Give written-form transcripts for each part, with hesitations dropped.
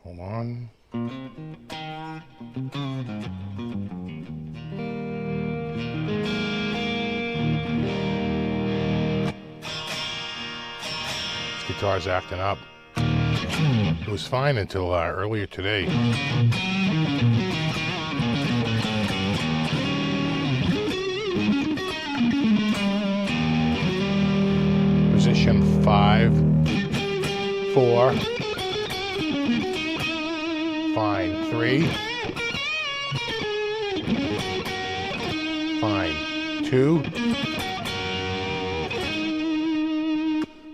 Hold on. This guitar's acting up. It was fine until earlier today. Position 5, 4, fine, 3, fine, 2,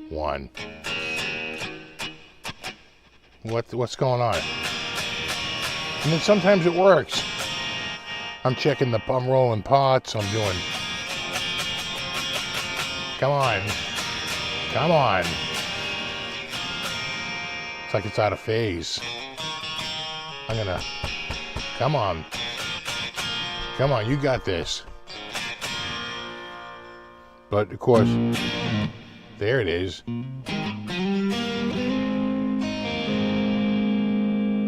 1. What's going on? And then sometimes it works. I'm rolling pots, I'm doing, come on. It's like it's out of phase. Come on, you got this. But of course, there it is.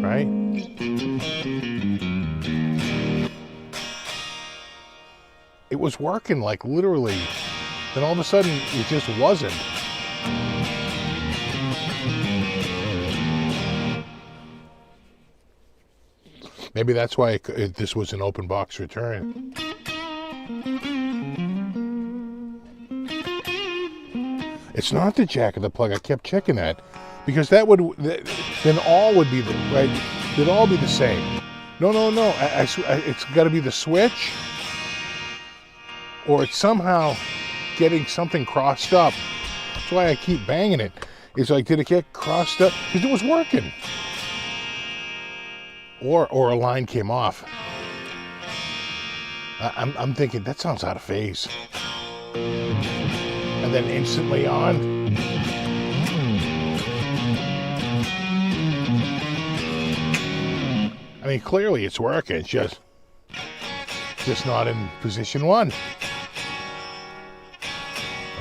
Right? It was working like literally, then all of a sudden it just wasn't. Maybe that's why this was an open box return. It's not the jack of the plug. I kept checking that because then all would be right. They'd all be the same. No. It's got to be the switch, or it's somehow getting something crossed up. That's why I keep banging it. It's like, did it get crossed up? Because it was working. Or a line came off. I'm thinking, that sounds out of phase. And then instantly on. I mean, clearly it's working. It's just not in position 1.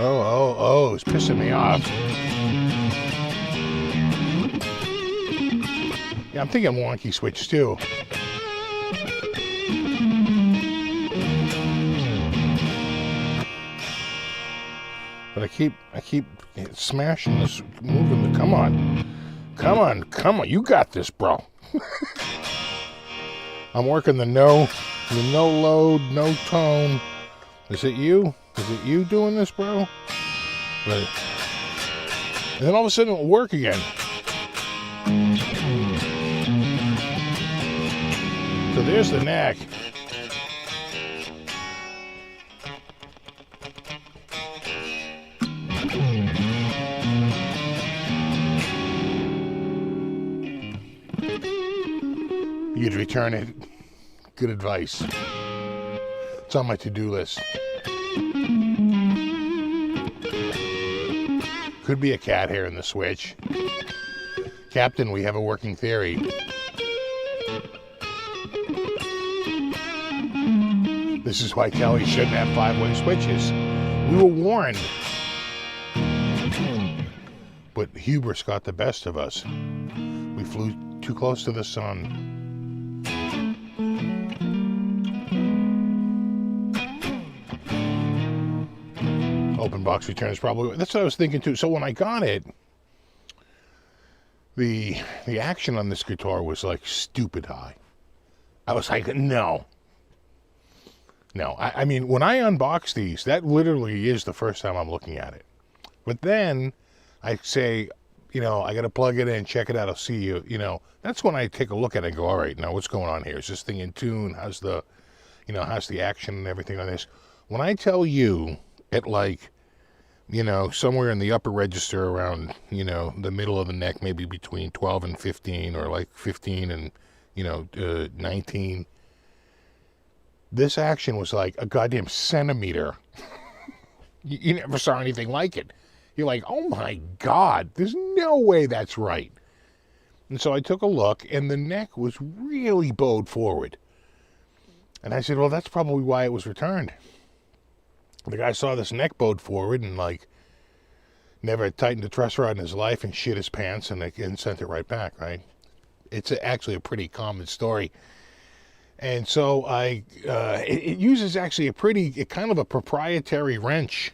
Oh, it's pissing me off. Yeah, I'm thinking wonky switch too. But I keep smashing this, moving the, come on. You got this, bro. I'm working the no load, no tone. Is it you? Is it you doing this, bro? And then all of a sudden it'll work again. So there's the neck. You'd return it. Good advice. It's on my to-do list. Could be a cat hair in the switch. Captain, we have a working theory. This is why Tele shouldn't have 5-way switches. We were warned. But hubris got the best of us. We flew too close to the sun. Open box returns probably. That's what I was thinking too. So when I got it, the action on this guitar was like stupid high. I was like, no. I mean, when I unbox these, that literally is the first time I'm looking at it. But then I say, I got to plug it in, check it out, I'll see you. That's when I take a look at it and go, all right, now what's going on here? Is this thing in tune? How's the action and everything on this? When I tell you at like, somewhere in the upper register around, the middle of the neck, maybe between 12 and 15 or like 15 and, 19. This action was like a goddamn centimeter. You never saw anything like it. You're like, oh my God, there's no way that's right. And so I took a look, and the neck was really bowed forward. And I said, well, that's probably why it was returned. The guy saw this neck bowed forward and like never tightened a truss rod in his life and shit his pants and sent it right back, right? It's actually a pretty common story. And so it uses actually kind of a proprietary wrench.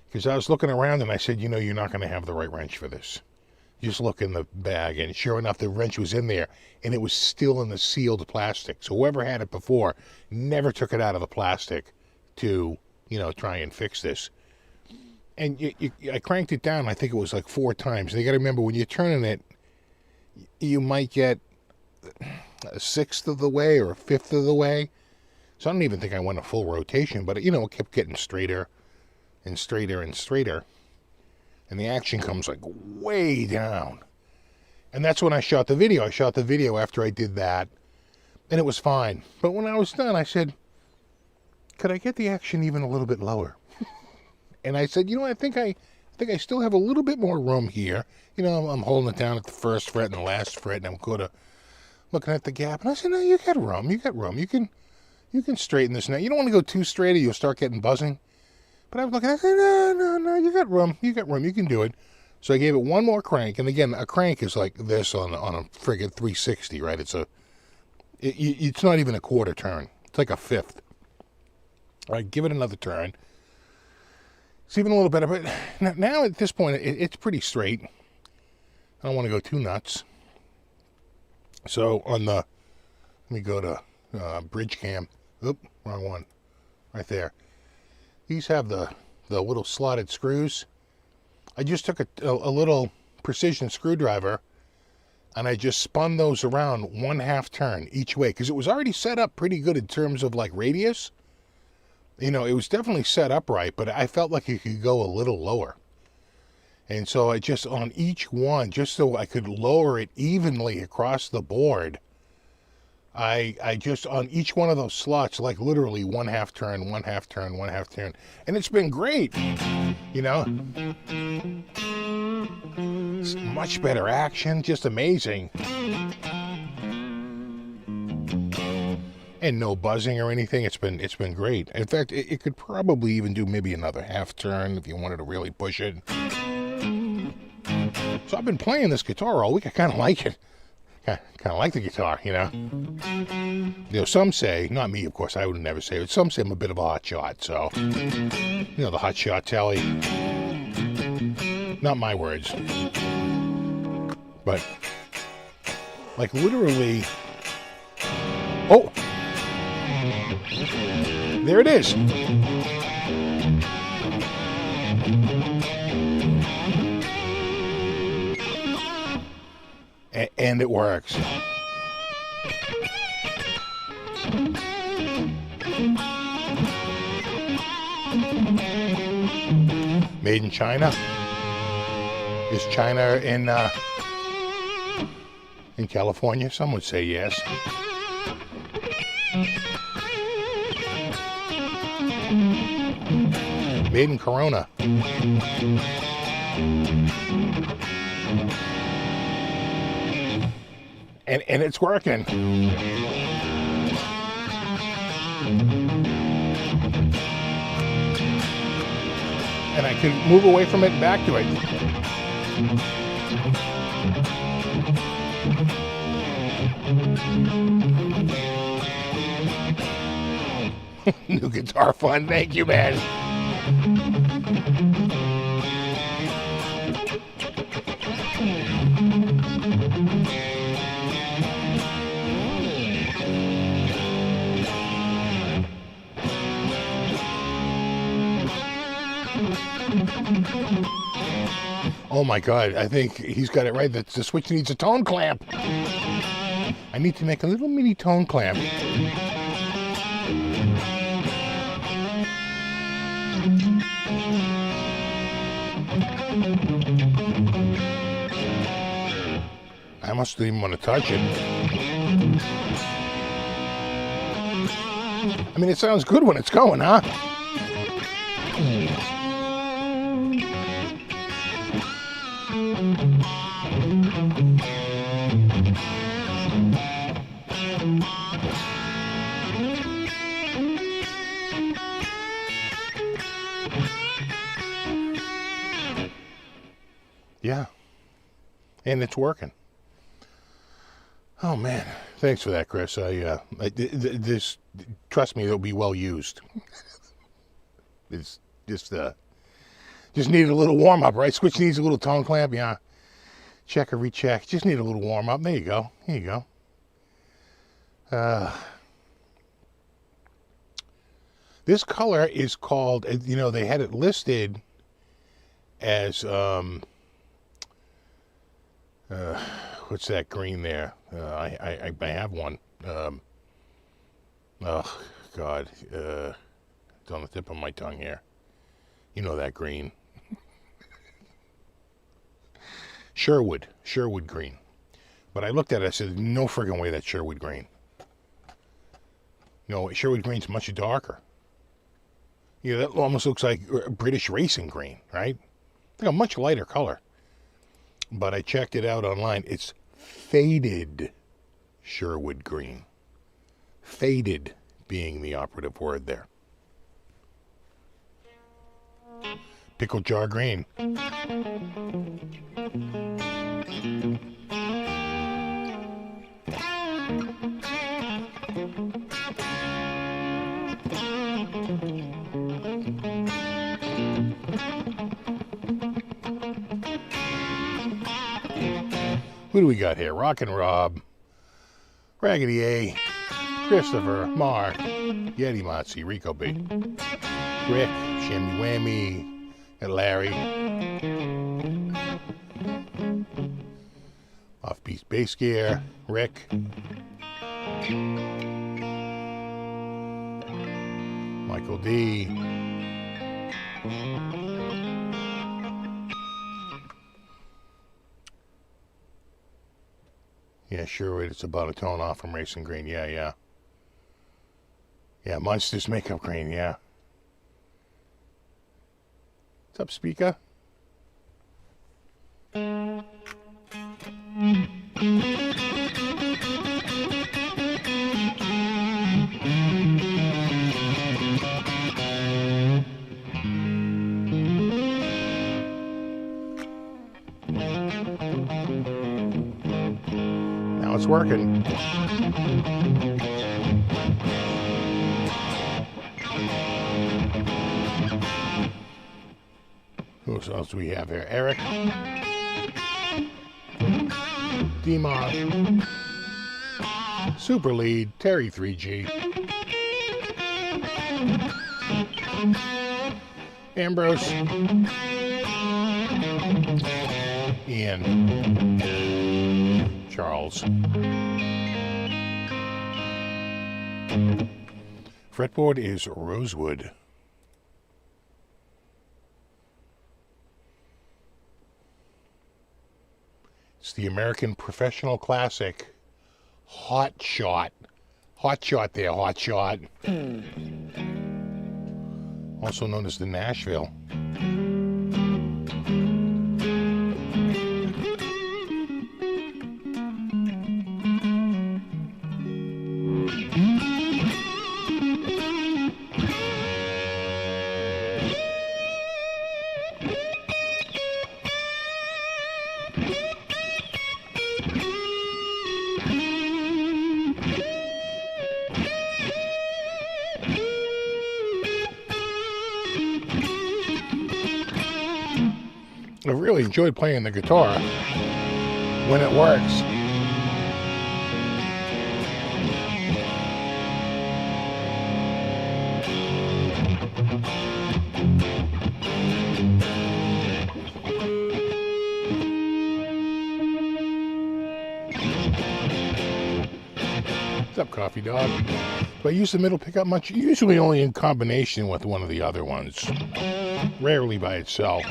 Because I was looking around and I said, you know, you're not going to have the right wrench for this. Just look in the bag, and sure enough, the wrench was in there, and it was still in the sealed plastic. So whoever had it before never took it out of the plastic to, you know, try and fix this. And I cranked it down, I think it was like 4 times. And you got to remember, when you're turning it, you might get a 1/6 of the way or a 1/5 of the way. So I don't even think I went a full rotation, but, you know, it kept getting straighter and straighter and straighter. And the action comes like way down. And that's when I shot the video. I shot the video after I did that, and it was fine. But when I was done, I said, could I get the action even a little bit lower? And I said, you know, I think I still have a little bit more room here. You know, I'm holding it down at the 1st fret and the last fret, and I'm kind of looking at the gap. And I said, no, you got room. You got room. You can straighten this now. You don't want to go too straight or you'll start getting buzzing. But I was looking, I said, no, you got room. You got room. You can do it. So I gave it one more crank. And again, a crank is like this on a friggin' 360, right? It's not even a 1/4 turn. It's like a 1/5. All right, give it another turn. It's even a little better. But now at this point, it's pretty straight. I don't want to go too nuts. So let me go to bridge cam. Oop, wrong one. Right there. These have the little slotted screws. I just took a little precision screwdriver and I just spun those around 1/2 turn each way, because it was already set up pretty good in terms of like radius. You know, it was definitely set up right, but I felt like it could go a little lower. And so I just, on each one, just so I could lower it evenly across the board, I just, on each one of those slots, like literally 1/2 turn, 1/2 turn, 1/2 turn. And it's been great, you know. It's much better action, just amazing. And no buzzing or anything. It's been great. In fact, it could probably even do maybe another 1/2 turn if you wanted to really push it. So I've been playing this guitar all week. I kind of like it. Kind of like the guitar, you know. You know, some say, not me, of course, I would never say it. Some say I'm a bit of a hotshot, so, you know, the hotshot Tele. Not my words. But, like, literally, oh! There it is. And it works. Made in China? Is China in California? Some would say yes. Made in Corona. And it's working. And I can move away from it and back to it. New guitar fun. Thank you, man. Oh my God, I think he's got it right. The switch needs a tone clamp. I need to make a little mini tone clamp. I must even want to touch it. I mean, it sounds good when it's going, huh? Yeah, and it's working. Oh man, thanks for that, Chris. This, trust me, it'll be well used. It's just need a little warm up, right? Switch needs a little tone clamp, yeah. Check or recheck. Just need a little warm up. There you go. There you go. This color is called, you know, they had it listed as, what's that green there? I have one. Oh, God. It's on the tip of my tongue here. You know that green. Sherwood green. But I looked at it, I said, no friggin' way that's Sherwood green. No, Sherwood green's much darker. Yeah, that almost looks like British racing green, right? Like a much lighter color. But I checked it out online. It's faded Sherwood green. Faded being the operative word there. Pickle jar green. Who do we got here? Rockin' Rob, Raggedy A, Christopher, Mark, Yeti Motzi, Rico B, Rick, Shammy Whammy, and Larry, Off-Beat Bass Gear, Rick, Michael D, yeah, sure, it's about a tone off from Racing Green, yeah. Yeah, Monsters Makeup Green, yeah. What's up, speaker? Now it's working. Who else do we have here? Eric, Demos, Super Lead, Terry 3G, Ambrose, Ian, Charles, fretboard is rosewood. It's the American Professional Classic Hotshot. Hotshot there, Hotshot. Also known as the Nashville. I really enjoyed playing the guitar when it works. What's up, Coffee Dog? Do I use the middle pickup much? Usually only in combination with one of the other ones. Rarely by itself.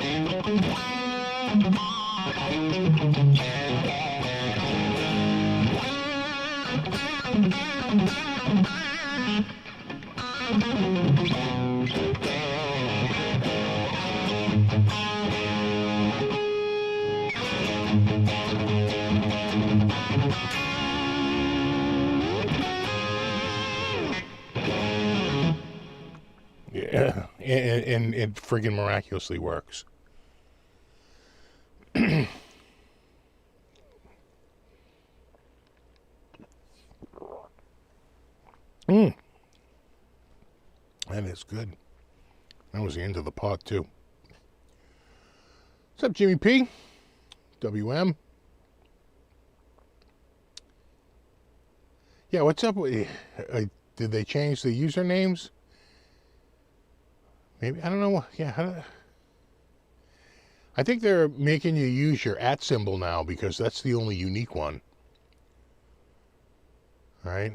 Yeah, and it friggin' miraculously works. That is good. That was the end of the pot, too. What's up, Jimmy P? WM? Yeah, what's up? Did they change the usernames? Maybe, I don't know. Yeah, I think they're making you use your @ symbol now because that's the only unique one. Right?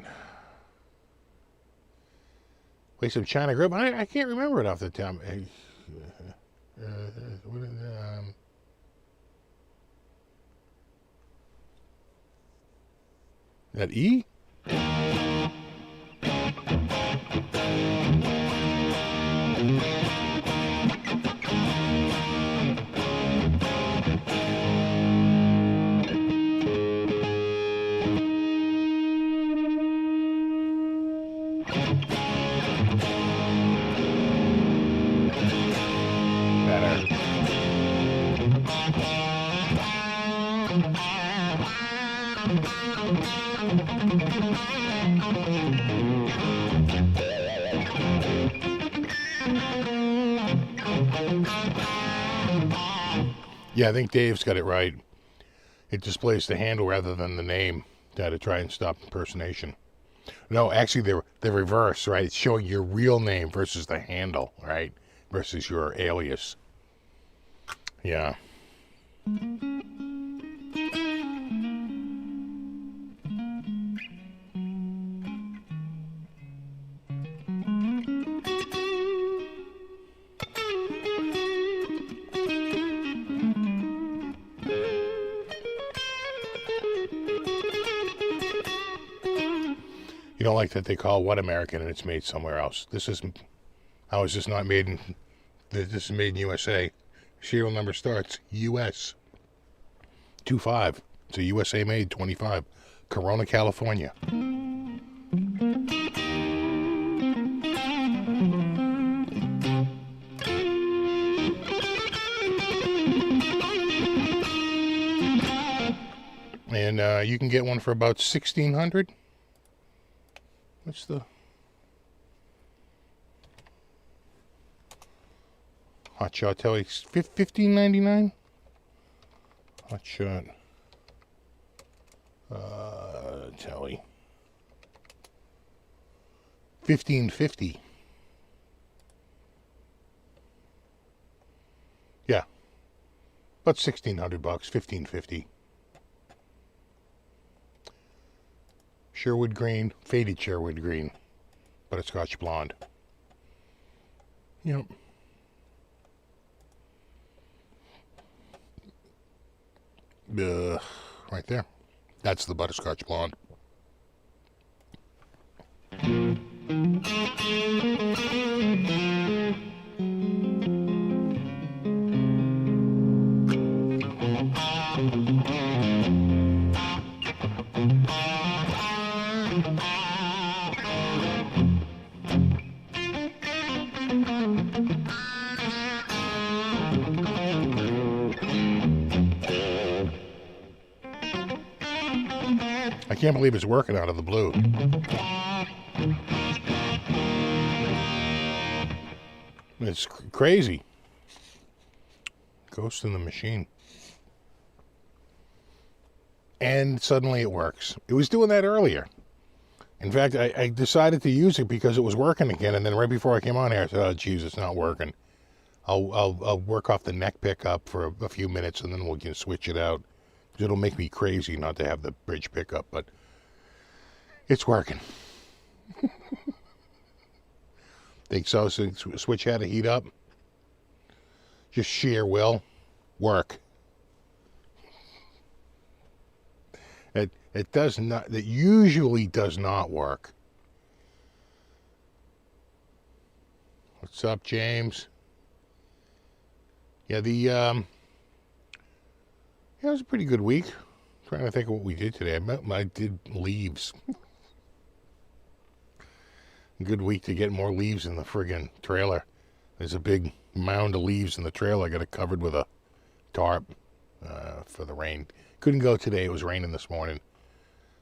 Play some China Grip. I can't remember it off the top. That E? Yeah, I think Dave's got it right. It displays the handle rather than the name to try and stop impersonation. No, actually, they're reverse, right? It's showing your real name versus the handle, right? Versus your alias. Yeah. You don't like that they call what American and it's made somewhere else. This is, how is this not made in, this is made in USA. Serial number starts US 25. It's a USA made 25. Corona, California. And you can get one for about $1,600. What's the Hotshot Tele? $15.99. Hotshot Tele. $15.50. Yeah, about $1,600. $15.50. Sherwood green, faded Sherwood green, butterscotch blonde. Yep. Right there. That's the butterscotch blonde. I can't believe it's working out of the blue. It's crazy. Ghost in the machine. And suddenly it works. It was doing that earlier. In fact, I decided to use it because it was working again, and then right before I came on here, I said, oh, geez, it's not working. I'll work off the neck pickup for a few minutes, and then we can switch it out. It'll make me crazy not to have the bridge pickup, but it's working. Think so? Switch had to heat up. Just sheer will. Work. It does not. It usually does not work. What's up, James? Yeah, it was a pretty good week. Trying to think of what we did today. I did leaves. A good week to get more leaves in the friggin' trailer. There's a big mound of leaves in the trailer. I got it covered with a tarp for the rain. Couldn't go today. It was raining this morning.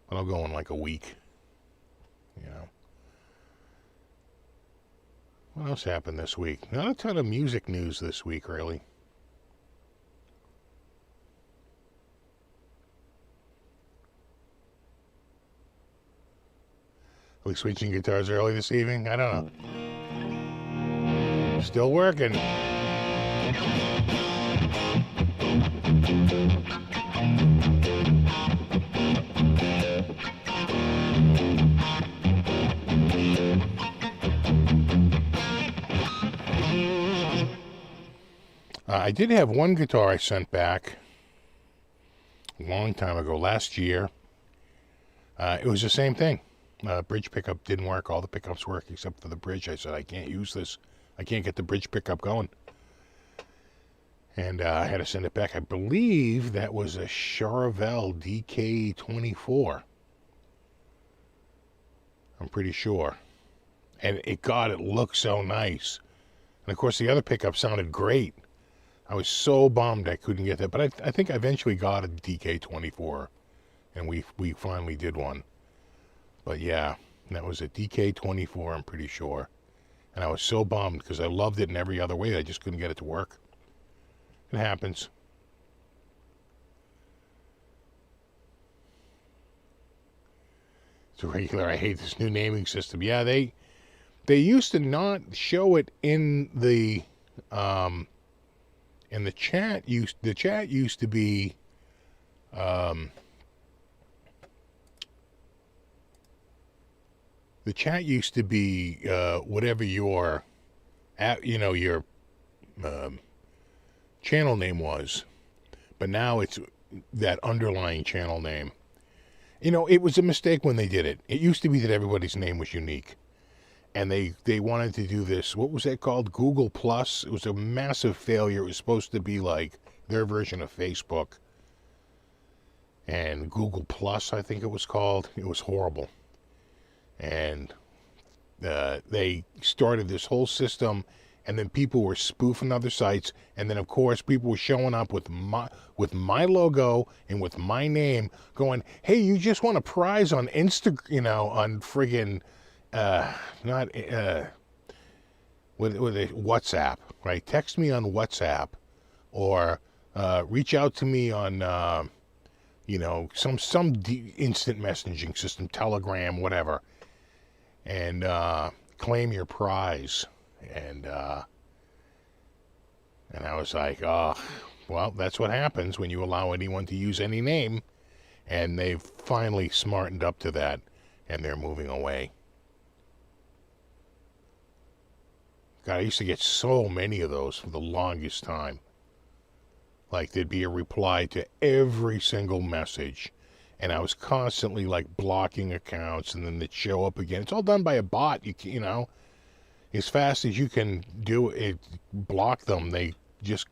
But I'll go in like a week. You know. What else happened this week? Not a ton of music news this week, really. Are we switching guitars early this evening? I don't know. Still working. I did have one guitar I sent back a long time ago, last year. It was the same thing. Bridge pickup didn't work. All the pickups work except for the bridge. I said, I can't use this. I can't get the bridge pickup going. And I had to send it back. I believe that was a Charvel DK24. I'm pretty sure. And it looked so nice. And of course, the other pickup sounded great. I was so bummed I couldn't get that. But I think I eventually got a DK24. And we finally did one. But yeah, that was a DK24, I'm pretty sure. And I was so bummed because I loved it in every other way. I just couldn't get it to work. It happens. It's a regular. I hate this new naming system. Yeah, they used to not show it in the chat. The chat used to be the chat used to be whatever your your channel name was, but now it's that underlying channel name. It was a mistake when they did it. It used to be that everybody's name was unique, and they wanted to do this. What was that called? Google Plus. It was a massive failure. It was supposed to be like their version of Facebook, and Google Plus, I think it was called. It was horrible. And they started this whole system, and then people were spoofing other sites, and then of course people were showing up with my logo and with my name, going, "Hey, you just won a prize on on friggin' not with a WhatsApp, right? Text me on WhatsApp, or reach out to me on some instant messaging system, Telegram, whatever." And claim your prize. And I was like, oh, well, that's what happens when you allow anyone to use any name. And they've finally smartened up to that, and they're moving away. God, I used to get so many of those for the longest time. Like, there'd be a reply to every single message. And I was constantly like blocking accounts, and then they'd show up again. It's all done by a bot. As fast as you can do it, block them. They just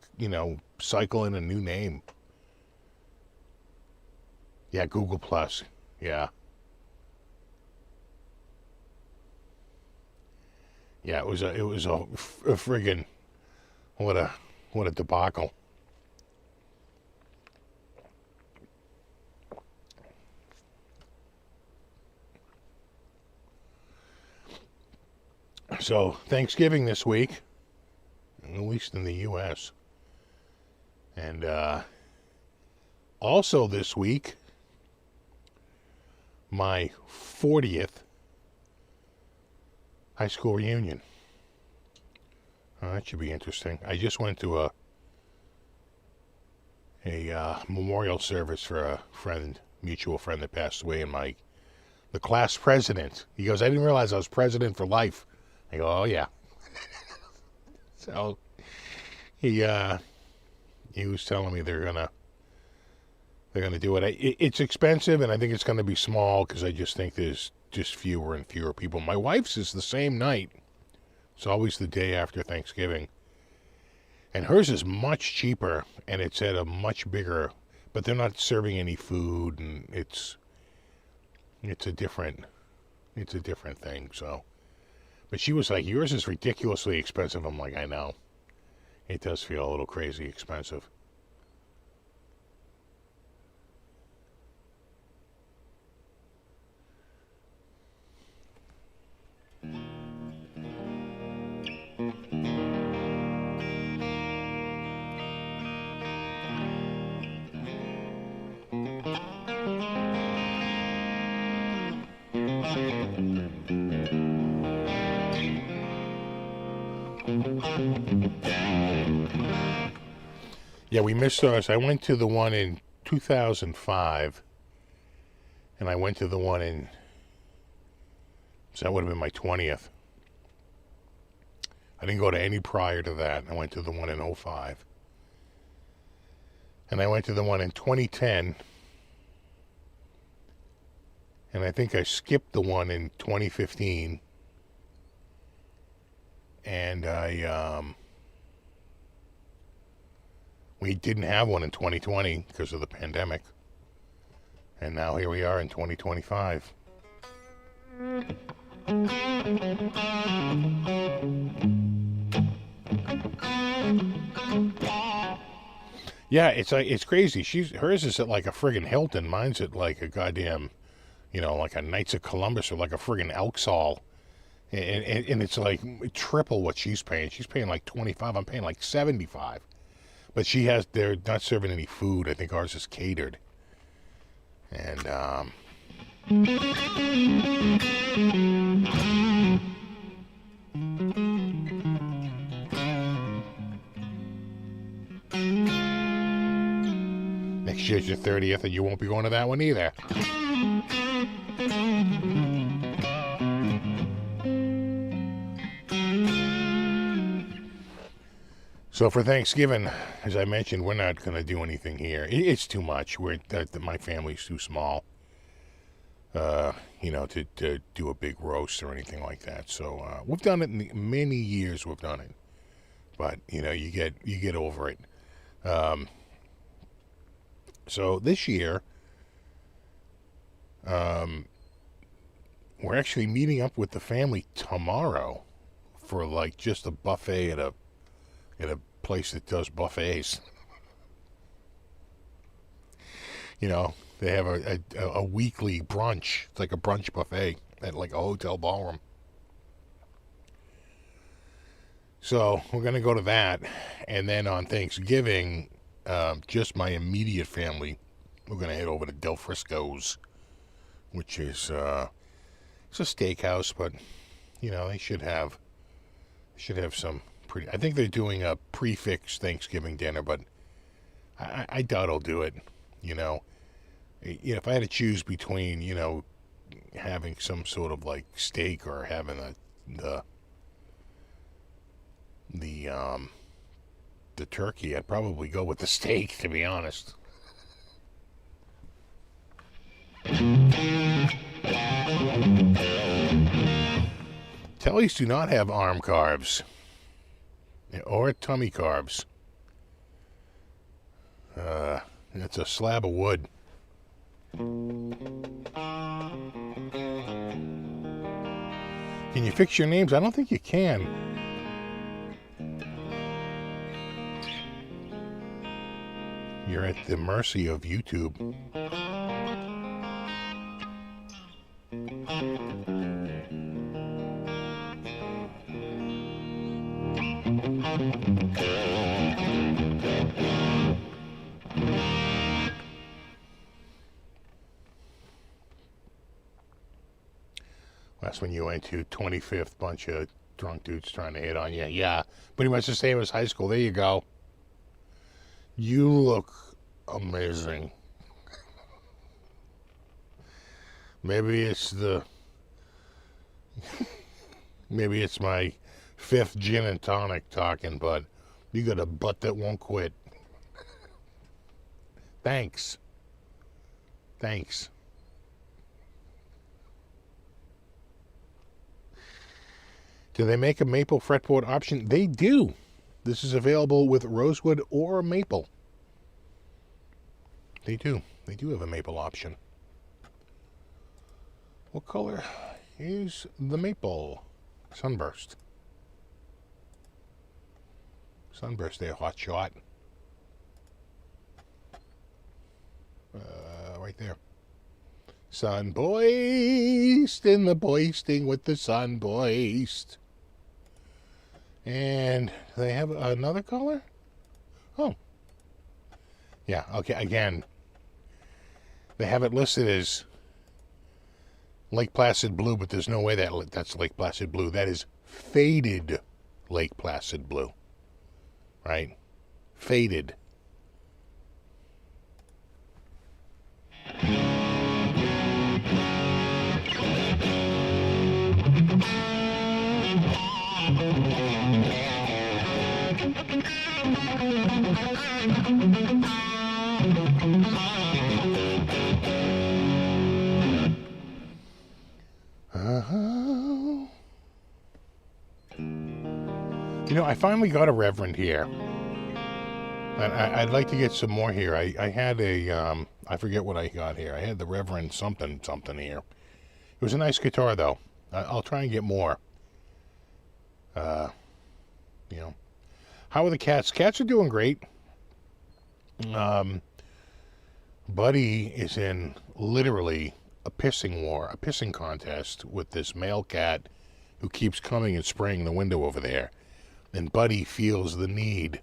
cycle in a new name. Yeah, Google Plus. Yeah. Yeah, it was a friggin' what a debacle. So, Thanksgiving this week, at least in the U.S. And also this week, my 40th high school reunion. Oh, that should be interesting. I just went to a memorial service for a mutual friend that passed away, and the class president. He goes, "I didn't realize I was president for life." I go, "Oh yeah." So he was telling me they're gonna do it. It's expensive, and I think it's gonna be small because I just think there's just fewer and fewer people. My wife's is the same night. It's always the day after Thanksgiving, and hers is much cheaper, and it's at a much bigger. But they're not serving any food, and it's a different thing. So. But she was like, "Yours is ridiculously expensive." I'm like, "I know. It does feel a little crazy expensive." Yeah, we missed ours. I went to the one in 2005, and I went to the one in, so that would have been my 20th. I didn't go to any prior to that. I went to the one in 05. And I went to the one in 2010. And I think I skipped the one in 2015. And we didn't have one in 2020 because of the pandemic. And now here we are in 2025. Yeah, it's crazy. Hers is at like a friggin' Hilton. Mine's at like a goddamn, like a Knights of Columbus or like a friggin' Elks Hall. And it's like triple what she's paying. She's paying like 25. I'm paying like 75. But they're not serving any food. I think ours is catered. And next year's your 30th, and you won't be going to that one either. So for Thanksgiving, as I mentioned, we're not going to do anything here. It's too much. My family's too small, to do a big roast or anything like that. So we've done it in many years. We've done it, but you get over it. So this year, we're actually meeting up with the family tomorrow for like just a buffet at a place that does buffets. They have a weekly brunch. It's like a brunch buffet at like a hotel ballroom. So we're going to go to that. And then on Thanksgiving, just my immediate family, we're going to head over to Del Frisco's, which is it's a steakhouse, but they should have some pretty. I think they're doing a prefix Thanksgiving dinner, but I doubt I'll do it. If I had to choose between having some sort of like steak or having the turkey, I'd probably go with the steak, to be honest. Teles do not have arm carbs or tummy carbs. It's a slab of wood. Can you fix your names? I don't think you can. You're at the mercy of YouTube. That's when you went to 25th, bunch of drunk dudes trying to hit on you. Yeah, pretty much the same as high school. There you go. You look amazing. Maybe it's my 5th gin and tonic talking, but you got a butt that won't quit. Thanks. Do they make a maple fretboard option? They do. This is available with rosewood or maple. They do. They do have a maple option. What color is the maple? Sunburst. Sunburst there, Hotshot. Right there. Sunboist in the boisting with the sunboist. And they have another color? Oh. Yeah, okay, again. They have it listed as Lake Placid blue, but there's no way that's Lake Placid blue. That is faded Lake Placid blue, right? Faded. You know, I finally got a Reverend here. And I'd like to get some more here. I had a, I forget what I got here. I had the Reverend something here. It was a nice guitar, though. I'll try and get more. You know. How are the cats? Cats are doing great. Buddy is in literally a pissing war, a pissing contest with this male cat who keeps coming and spraying the window over there. And Buddy feels the need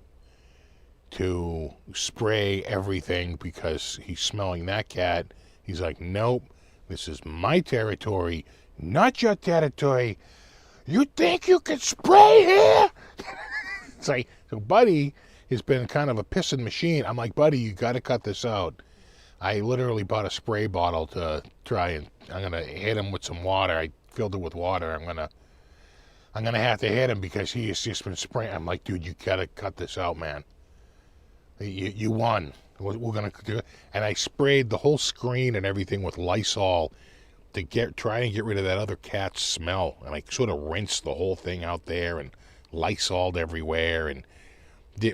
to spray everything because he's smelling that cat. He's like, nope, this is my territory, not your territory. You think you can spray here? It's like, so Buddy has been kind of a pissing machine. I'm like, Buddy, you got to cut this out. I literally bought a spray bottle to try and I'm gonna hit him with some water. I filled it with water. I'm gonna have to hit him because he has just been spraying. I'm like, dude, you gotta cut this out, man. You won. We're gonna do it. And I sprayed the whole screen and everything with Lysol to try and get rid of that other cat's smell. And I sort of rinsed the whole thing out there and Lysoled everywhere and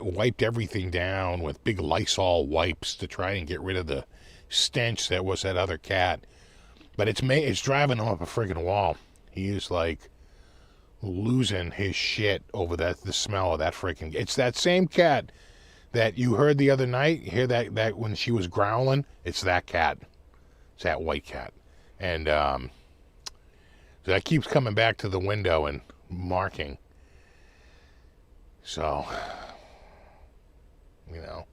wiped everything down with big Lysol wipes to try and get rid of the stench that was that other cat. But it's driving him up a friggin' wall. He is like losing his shit over the smell of that freaking. It's that same cat that you heard the other night. You hear that when she was growling? It's that cat. It's that white cat. And so that keeps coming back to the window and marking. So, you know,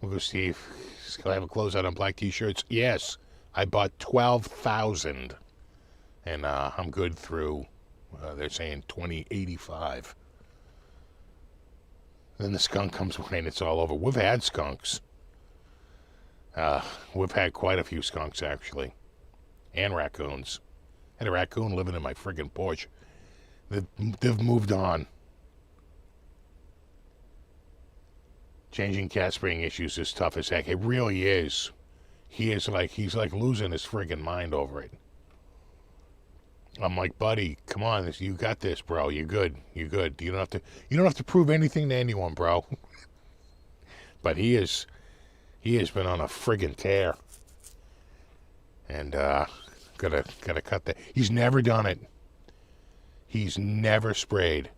we'll go see if I have a closeout on black t-shirts. Yes, I bought 12,000, and I'm good through. They're saying 2085. Then the skunk comes by and it's all over. We've had skunks. We've had quite a few skunks, actually. And raccoons. I had a raccoon living in my friggin' porch. They've moved on. Changing cat spraying issues is tough as heck. It really is. He's like losing his friggin' mind over it. I'm like, Buddy, come on, you got this, bro. You're good. You're good. You don't have to prove anything to anyone, bro. But he has been on a friggin' tear. And gotta cut that. He's never done it. He's never sprayed.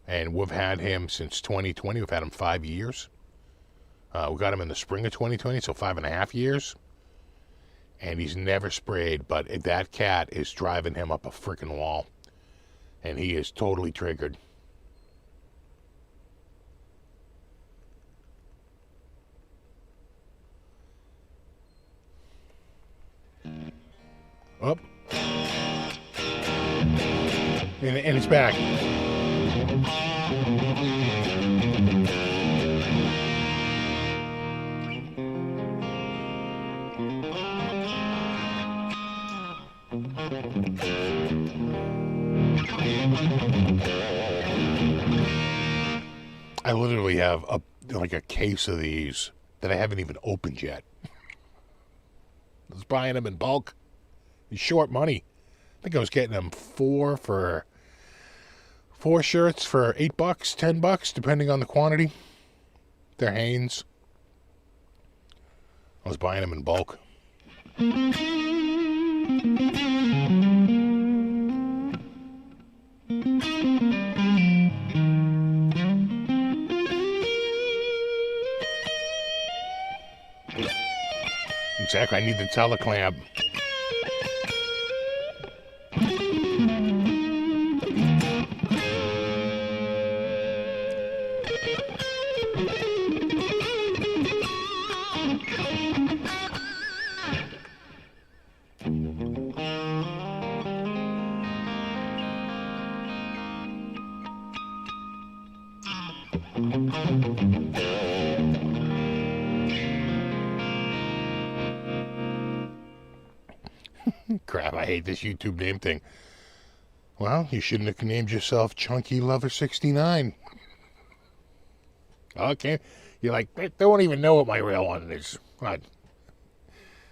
And we've had him since 2020. We've had him 5 years. We got him in the spring of 2020, so 5.5 years. And he's never sprayed, but that cat is driving him up a freaking wall. And he is totally triggered. Up. And it's back. I literally have a case of these that I haven't even opened yet. I was buying them in bulk. It's short money. I think I was getting them four shirts for $8, $10, depending on the quantity. They're Hanes. I was buying them in bulk. Exactly, I need the teleclamp. Crap, I hate this YouTube name thing. Well, you shouldn't have named yourself Chunky Lover 69. Okay. You're like, they don't even know what my real one is. What?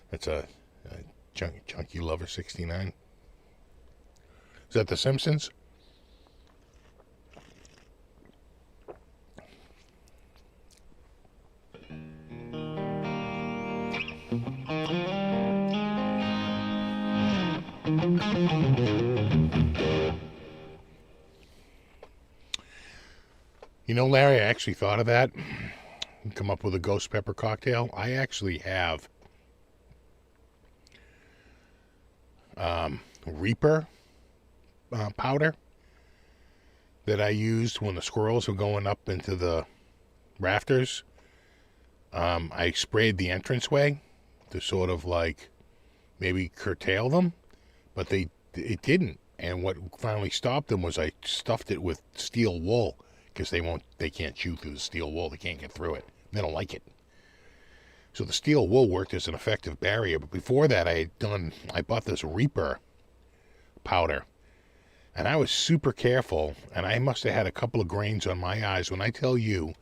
That's a Chunky Lover 69. Is that The Simpsons? You know, Larry, I actually thought of that. Come up with a ghost pepper cocktail. I actually have Reaper powder that I used when the squirrels were going up into the rafters. I sprayed the entranceway to sort of like maybe curtail them, but it didn't. And what finally stopped them was I stuffed it with steel wool, because they can't chew through the steel wool. They can't get through it. They don't like it. So the steel wool worked as an effective barrier. But before that, I bought this Reaper powder, and I was super careful, and I must have had a couple of grains on my eyes. When I tell you,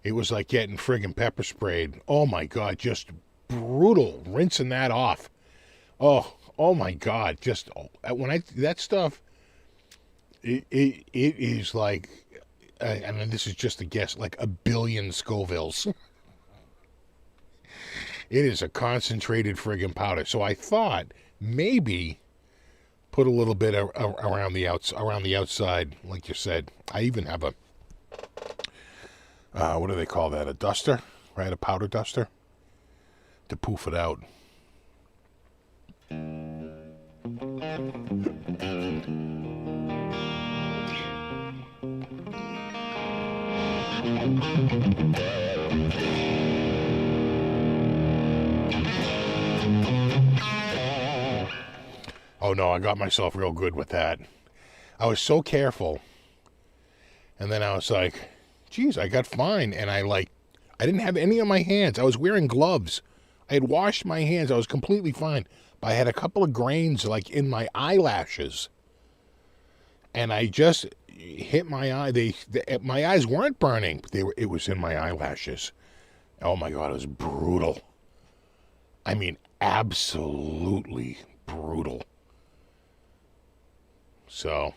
it was like getting friggin' pepper sprayed. Oh my God, just brutal. Rinsing that off. Oh my God, just that stuff. It is like, I mean, this is just a guess, like 1 billion Scovilles. It is a concentrated friggin' powder. So I thought maybe put a little bit around the outside, like you said. I even have a what do they call that? A duster, right? A powder duster to poof it out. Oh no, I got myself real good with that. I was so careful. And then I was like, geez, I got fine. And I didn't have any on my hands. I was wearing gloves. I had washed my hands. I was completely fine. But I had a couple of grains like in my eyelashes. And I just hit my eye. My eyes weren't burning. It was in my eyelashes. Oh my God, it was brutal. I mean, absolutely brutal. So,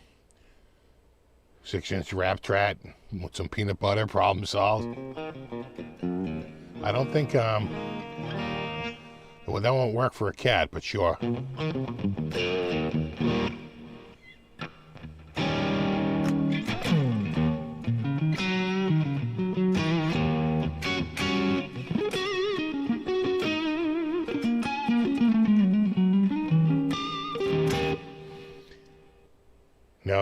6-inch wrap trat with some peanut butter, problem solved. I don't think, well, that won't work for a cat, but sure.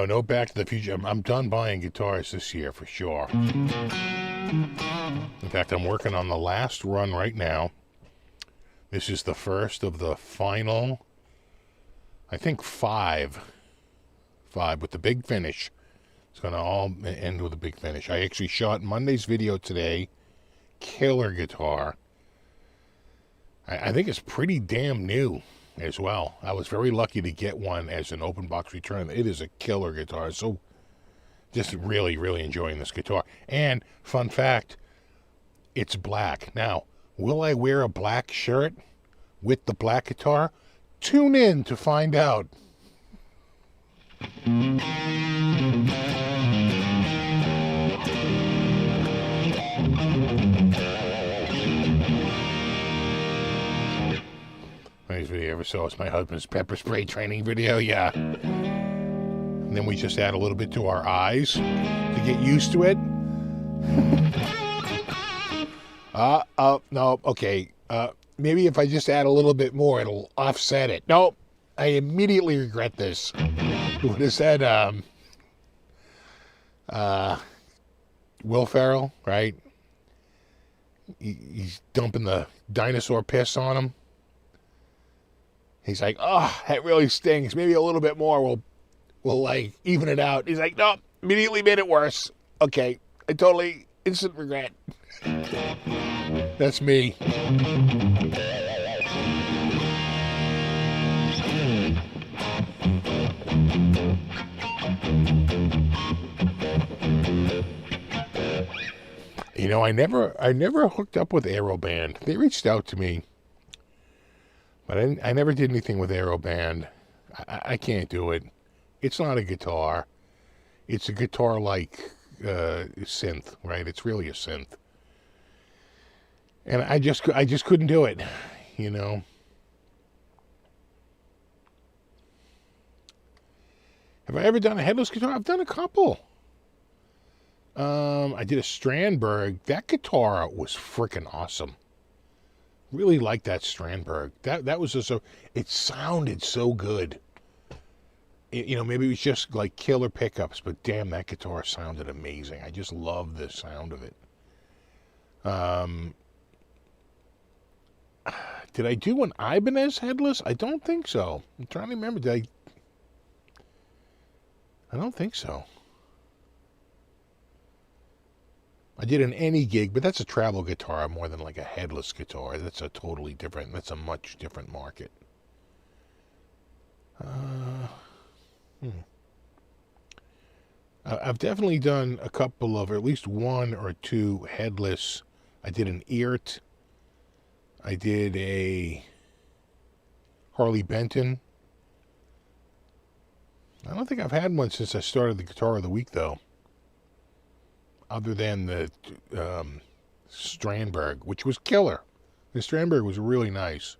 No Back to the Future. I'm done buying guitars this year for sure. In fact, I'm working on the last run right now. This is the first of the final, I think 5 with the big finish. It's going to all end with a big finish. I actually shot Monday's video today. Killer guitar. I think it's pretty damn new as well. I was very lucky to get one as an open box return. It is a killer guitar. So just really, really enjoying this guitar. And fun fact, it's black. Now, will I wear a black shirt with the black guitar? Tune in to find out. Nice video ever saw. It's my husband's pepper spray training video. Yeah. And then we just add a little bit to our eyes to get used to it. No, okay. Maybe if I just add a little bit more, it'll offset it. Nope. I immediately regret this. What is that? Will Ferrell, right? He's dumping the dinosaur piss on him. He's like, oh, that really stings. Maybe a little bit more will like even it out. He's like, no, immediately made it worse. Okay, I totally instant regret. That's me. I never hooked up with Aeroband. They reached out to me, but I never did anything with Aeroband. I can't do it. It's not a guitar. It's a guitar-like synth, right? It's really a synth. And I just couldn't do it, Have I ever done a headless guitar? I've done a couple. I did a Strandberg. That guitar was freaking awesome. Really liked that Strandberg. That was just it sounded so good. Maybe it was just like killer pickups, but damn, that guitar sounded amazing. I just love the sound of it. Did I do an Ibanez headless? I don't think so. I'm trying to remember. I don't think so. I did an Any gig, but that's a travel guitar more than like a headless guitar. That's a much different market. I've definitely done a couple of, or at least one or two headless. I did an Eart. I did a Harley Benton. I don't think I've had one since I started the Guitar of the Week, though. Other than the Strandberg, which was killer. The Strandberg was really nice.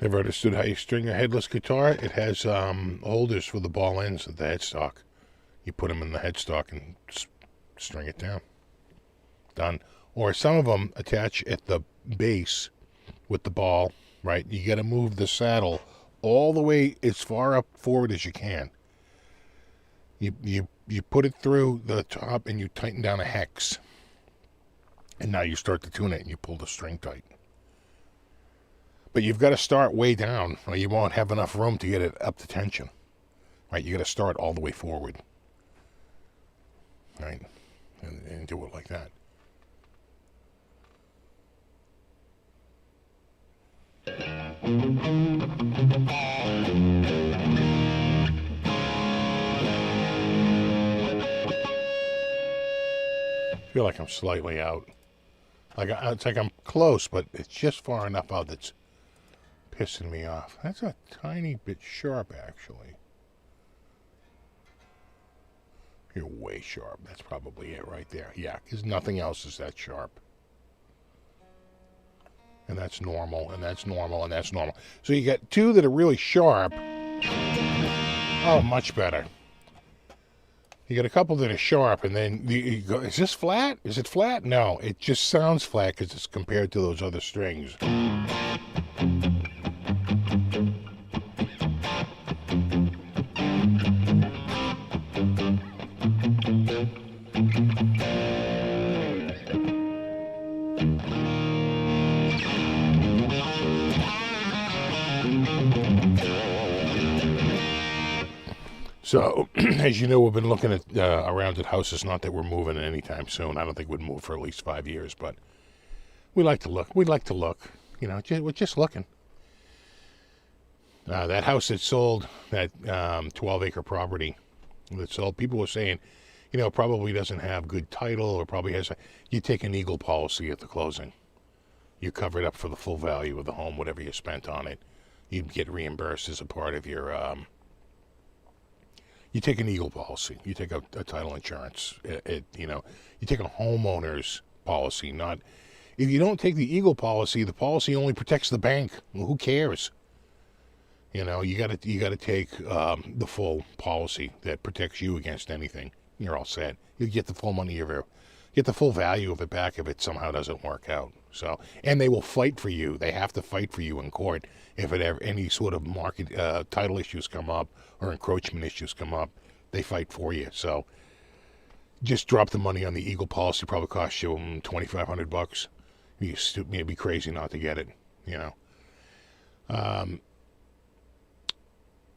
Never understood how you string a headless guitar. It has holders for the ball ends of the headstock. You put them in the headstock and string it down. Done. Or some of them attach at the base with the ball, right? You got to move the saddle all the way as far up forward as you can. You put it through the top and you tighten down a hex. And now you start to tune it and you pull the string tight. But you've got to start way down, or you won't have enough room to get it up to tension. Right? You got to start all the way forward. Right? And do it like that. I feel like I'm slightly out. It's like I'm close, but it's just far enough out that's pissing me off. That's a tiny bit sharp, actually. You're way sharp. That's probably it right there. Yeah, because nothing else is that sharp. And that's normal, and that's normal, and that's normal. So you got two that are really sharp. Oh, much better. You got a couple that are sharp, and then you go, is this flat? Is it flat? No, it just sounds flat because it's compared to those other strings. So, as you know, we've been looking at around at houses. Not that we're moving anytime soon. I don't think we'd move for at least 5 years, but we like to look. We'd like to look. We're just looking. That house that sold, that 12-acre property that sold, people were saying, probably doesn't have good title, or probably has. You take an Eagle policy at the closing. You cover it up for the full value of the home, whatever you spent on it. You'd get reimbursed as a part of your. You take an Eagle policy. You take a title insurance. You take a homeowner's policy. Not if you don't take the Eagle policy, the policy only protects the bank. Well, who cares? You got to take the full policy that protects you against anything. You're all set. You get the full money of get the full value of it back if it somehow doesn't work out. So, and they will fight for you. They have to fight for you in court if it ever, any sort of market title issues come up or encroachment issues come up. They fight for you. So, just drop the money on the Eagle policy. Probably cost you $2,500. You'd be crazy not to get it.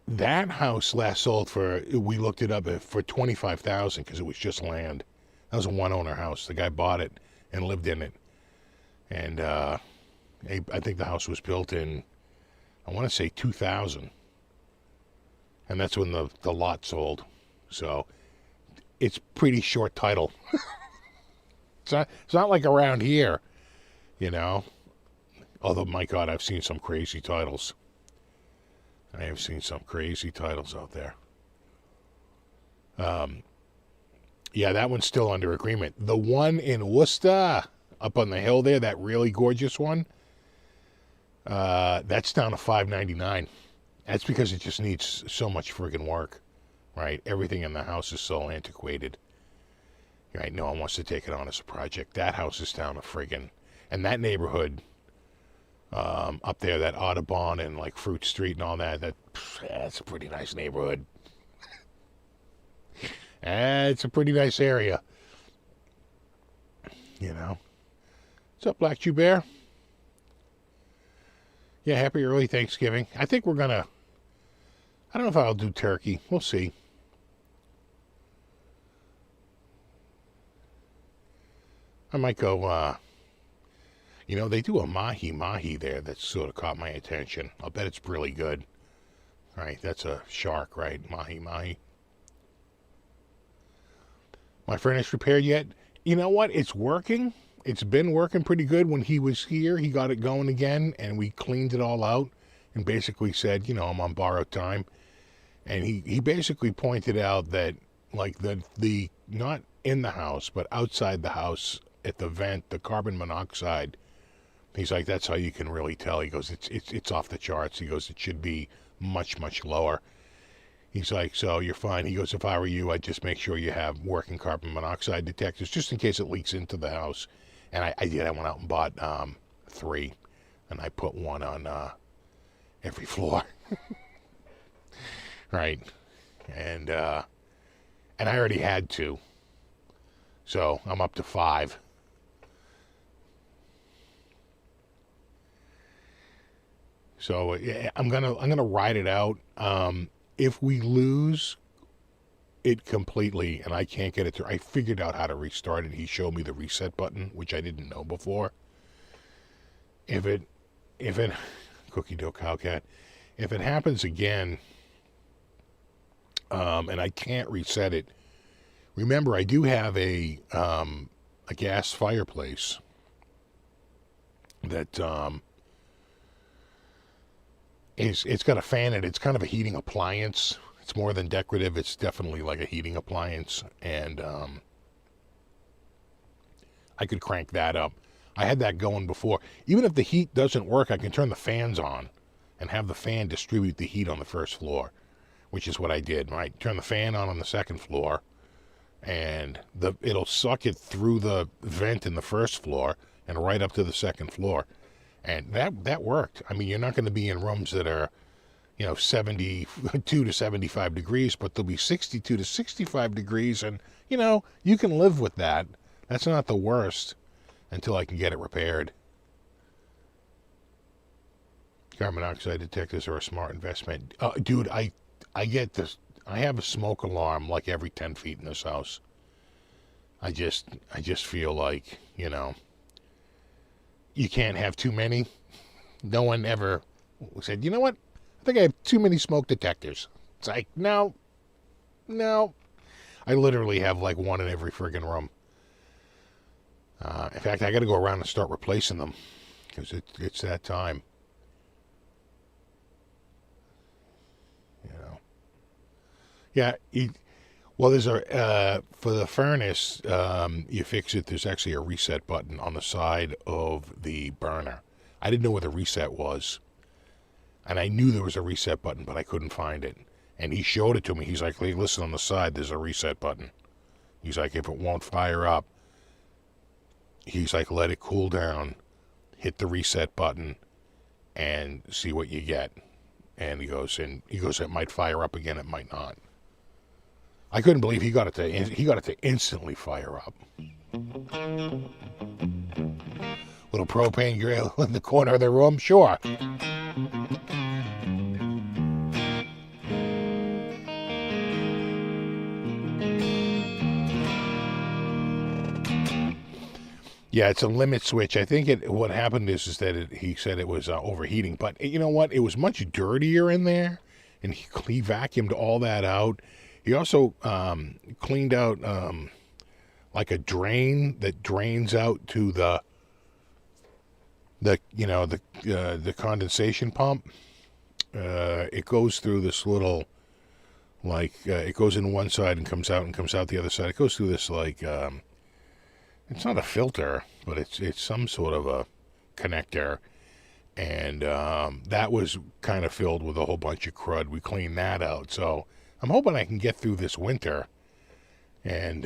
That house last sold for, we looked it up for $25,000 because it was just land. That was a one-owner house. The guy bought it and lived in it. And I think the house was built in, I want to say 2000. And that's when the lot sold. So it's pretty short title. It's not like around here, Although, my God, I've seen some crazy titles. I have seen some crazy titles out there. Yeah, that one's still under agreement. The one in Worcester, up on the hill there, that really gorgeous one, that's down to $599. That's because it just needs so much friggin' work, right? Everything in the house is so antiquated. Right? No one wants to take it on as a project. That house is down to friggin', and that neighborhood up there, that Audubon and like Fruit Street and all that, that's a pretty nice neighborhood. It's a pretty nice area. What's up, Black Jew Bear? Yeah, happy early Thanksgiving. I think we're gonna, I don't know if I'll do turkey. We'll see. I might go, they do a mahi-mahi there that sort of caught my attention. I'll bet it's really good. Right, that's a shark, right? Mahi-mahi. My furnace repaired yet? You know what? It's working. It's been working pretty good. When he was here, he got it going again, and we cleaned it all out and basically said, I'm on borrowed time. And he basically pointed out that, like, the not in the house, but outside the house at the vent, the carbon monoxide, he's like, that's how you can really tell. He goes, it's off the charts. He goes, it should be much, much lower. He's like, so you're fine. He goes, if I were you, I'd just make sure you have working carbon monoxide detectors just in case it leaks into the house. And I did. I went out and bought 3, and I put one on every floor. Right. And I already had 2. So I'm up to 5. So yeah, I'm gonna ride it out. If we lose it completely and I can't get it through, I figured out how to restart it. He showed me the reset button, which I didn't know before. If it cookie dough cowcat, if it happens again, and I can't reset it, remember I do have a gas fireplace that it's got a fan in it. It's kind of a heating appliance. It's more than decorative. It's definitely like a heating appliance. And I could crank that up. I had that going before. Even if the heat doesn't work, I can turn the fans on and have the fan distribute the heat on the first floor, which is what I did, right? Turn the fan on the second floor, and it'll suck it through the vent in the first floor and right up to the second floor. And that worked. I mean, you're not going to be in rooms that are, 72 to 75 degrees, but they'll be 62 to 65 degrees. And, you can live with that. That's not the worst until I can get it repaired. Carbon monoxide detectors are a smart investment. Dude, I get this. I have a smoke alarm like every 10 feet in this house. I just feel like, you can't have too many. No one ever said, you know what? I think I have too many smoke detectors. It's like, no. I literally have like one in every friggin' room. In fact, I got to go around and start replacing them because it's that time. Yeah. Well, there's for the furnace, you fix it, there's actually a reset button on the side of the burner. I didn't know where the reset was. And I knew there was a reset button, but I couldn't find it. And he showed it to me. He's like, hey, listen, on the side, there's a reset button. He's like, if it won't fire up, he's like, let it cool down, hit the reset button, and see what you get. And he goes, it might fire up again, it might not. I couldn't believe he got it to instantly fire up. Little propane grill in the corner of the room, sure. Yeah, it's a limit switch. I think what happened is that he said it was overheating. But you know what? It was much dirtier in there, and he vacuumed all that out. He also cleaned out like a drain that drains out to the condensation pump. It goes through this little it goes in one side and comes out the other side. It goes through this it's not a filter, but it's some sort of a connector, and that was kind of filled with a whole bunch of crud. We cleaned that out, so I'm hoping I can get through this winter and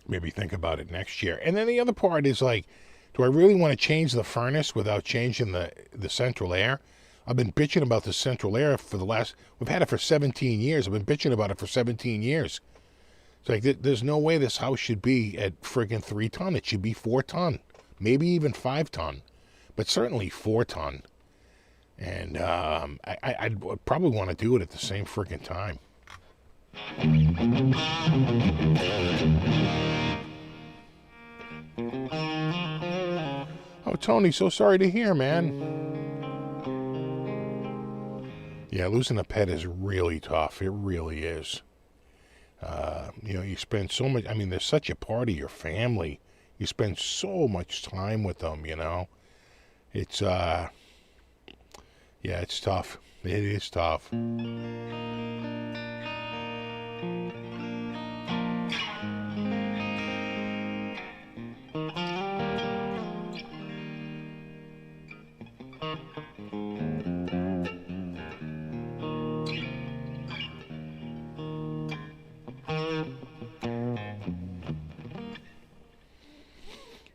maybe think about it next year. And then the other part is like, do I really want to change the furnace without changing the central air? I've been bitching about the central air we've had it for 17 years. I've been bitching about it for 17 years. It's like, there's no way this house should be at friggin' 3 ton. It should be 4 ton, maybe even 5 ton, but certainly 4 ton. And I'd probably want to do it at the same friggin' time. Oh, Tony, so sorry to hear, man. Yeah, losing a pet is really tough. It really is. You spend so much, they're such a part of your family. You spend so much time with them, It's, it's tough. It is tough.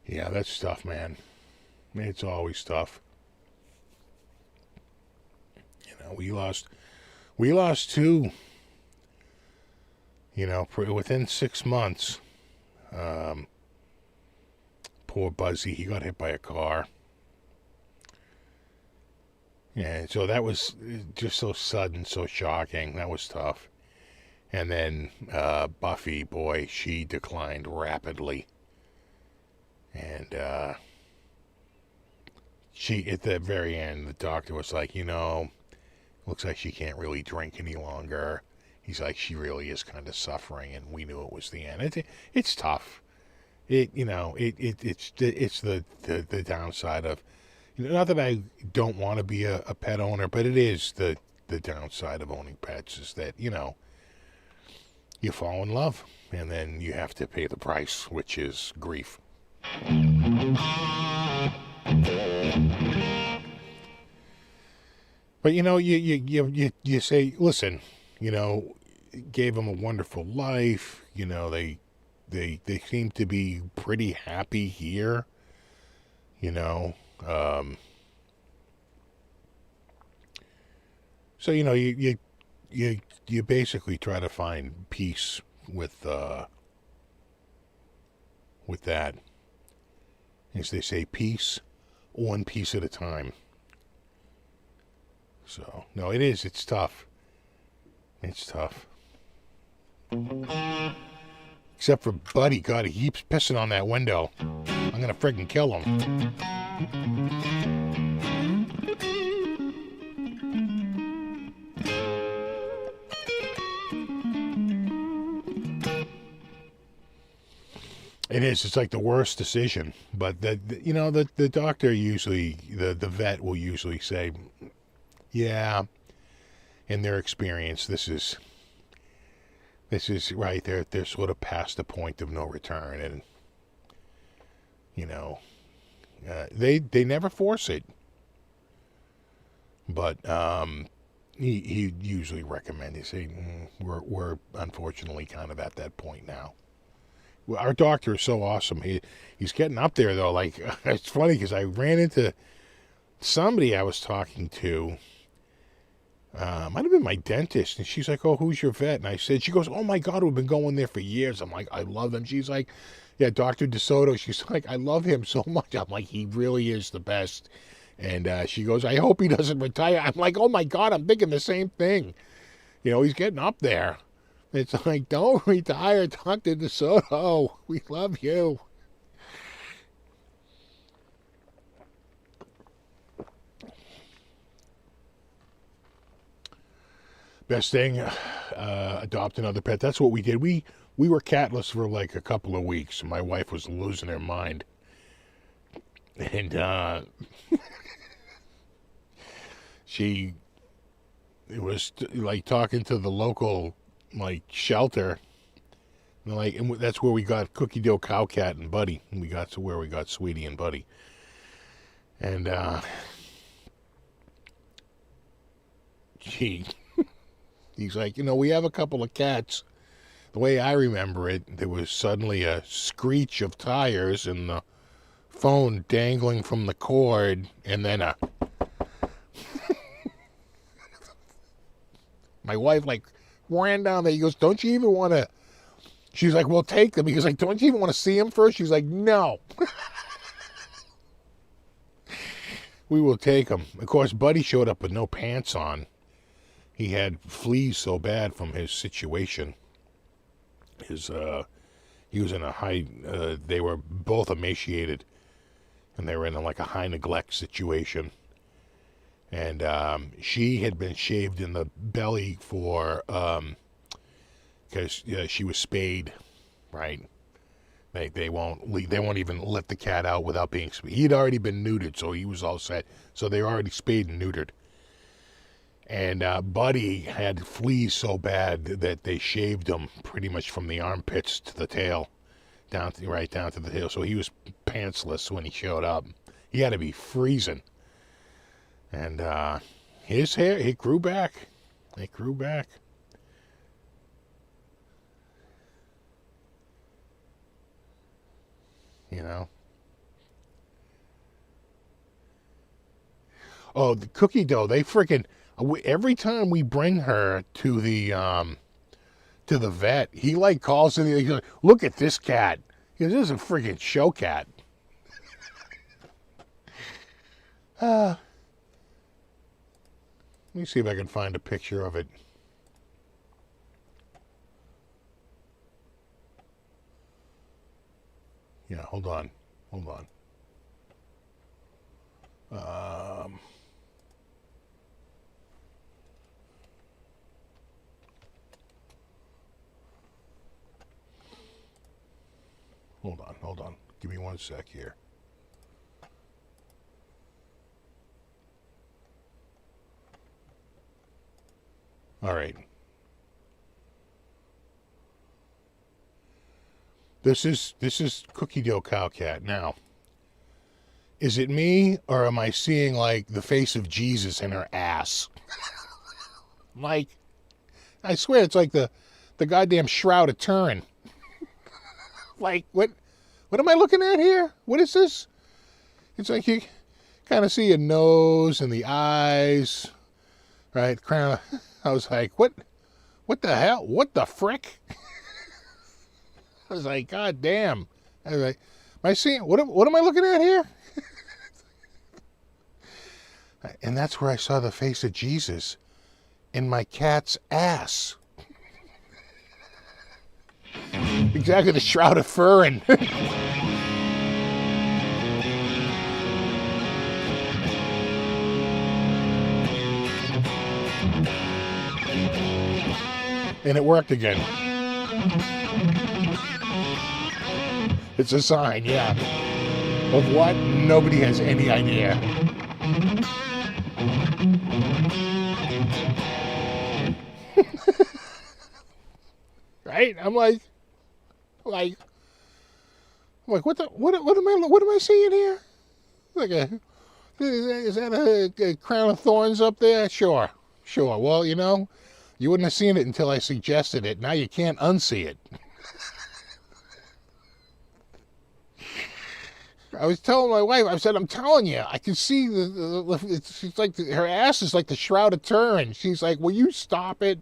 Yeah, that's tough, man. It's always tough. We lost 2, within 6 months. Poor Buzzy, he got hit by a car. Yeah, so that was just so sudden, so shocking. That was tough. And then Buffy, boy, she declined rapidly. And she, at the very end, the doctor was like, looks like she can't really drink any longer. He's like, she really is kind of suffering, and we knew it was the end. It's tough. It's the downside of, not that I don't want to be a pet owner, but it is the downside of owning pets is that, you fall in love, and then you have to pay the price, which is grief. But you say, listen, gave them a wonderful life. They seem to be pretty happy here. So you basically try to find peace with that. As they say, peace, one piece at a time. So, no, it's tough. It's tough. Except for Buddy, God, he keeps pissing on that window. I'm gonna friggin' kill him. It is. It's like the worst decision. But the doctor usually, the vet will usually say, yeah, in their experience, this is right. They're sort of past the point of no return, and they never force it. But he usually recommends. He say, we're unfortunately kind of at that point now. Our doctor is so awesome. He's getting up there though. Like it's funny because I ran into somebody I was talking to. Might have been my dentist, and she's like, "Oh, who's your vet?" And I said, she goes, "Oh my God, we've been going there for years." I'm like, "I love him." She's like, "Yeah, Dr. DeSoto." She's like, "I love him so much." I'm like, "He really is the best." And she goes, "I hope he doesn't retire." I'm like, "Oh my God, I'm thinking the same thing." You know, he's getting up there. It's like, don't retire, Dr. DeSoto. We love you. Best thing, adopt another pet. That's what we did. We were catless for like a couple of weeks. My wife was losing her mind. And she was like talking to the local like shelter. And like, and that's where we got Cookie Dough Cow Cat and Buddy. And we got to where we got Sweetie and Buddy. And he's like, you know, we have a couple of cats. The way I remember it, there was suddenly a screech of tires and the phone dangling from the cord, and then my wife like ran down there. He goes, "Don't you even want to?" She's like, "We'll take them." He goes like, "Don't you even want to see him first?" She's like, "No." We will take him. Of course, Buddy showed up with no pants on. He had fleas so bad from his situation. He was in a high. They were both emaciated, and they were in like a high neglect situation. And she had been shaved in the belly for because she was spayed, right? They won't even let the cat out without being spayed. He'd already been neutered, so he was all set. So they were already spayed and neutered. And Buddy had fleas so bad that they shaved him pretty much from the armpits to the tail, right down to the tail. So he was pantsless when he showed up. He had to be freezing. And his hair, it grew back. It grew back. You know. Oh, the Cookie Dough, they freaking, every time we bring her to the vet, he like calls in, he's like, "Look at this cat." He goes, "This is a freaking show cat." Let me see if I can find a picture of it. Yeah, hold on. Hold on. Hold on. Give me 1 sec here. All right. This is Cookie Dough Cow Cat. Now, is it me or am I seeing like the face of Jesus in her ass? Like, I swear it's like the goddamn Shroud of Turin. Like, what am I looking at here? What is this? It's like you kind of see a nose and the eyes, right? Crown. I was like, what the hell? What the frick? I was like, God damn. I was like, am I seeing, what am I looking at here? And that's where I saw the face of Jesus in my cat's ass. Exactly, the Shroud of Turin. And it worked again. It's a sign, yeah. Of what? Nobody has any idea. Right? I'm like, what am I seeing here? Like is that a crown of thorns up there? Sure. Well, you know, you wouldn't have seen it until I suggested it. Now you can't unsee it. I was telling my wife, I said, I'm telling you, I can see she's like, her ass is like the Shroud of Turin. She's like, will you stop it?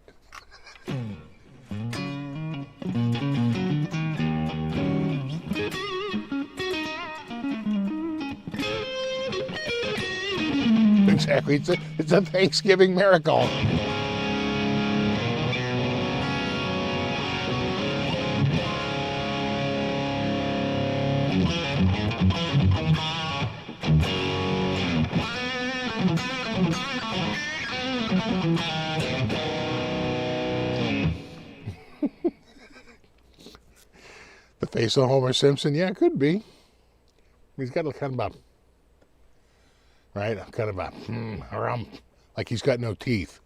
Exactly. It's a Thanksgiving miracle. The face of Homer Simpson, yeah, it could be. He's got a kind of a, right, kind of a, like he's got no teeth.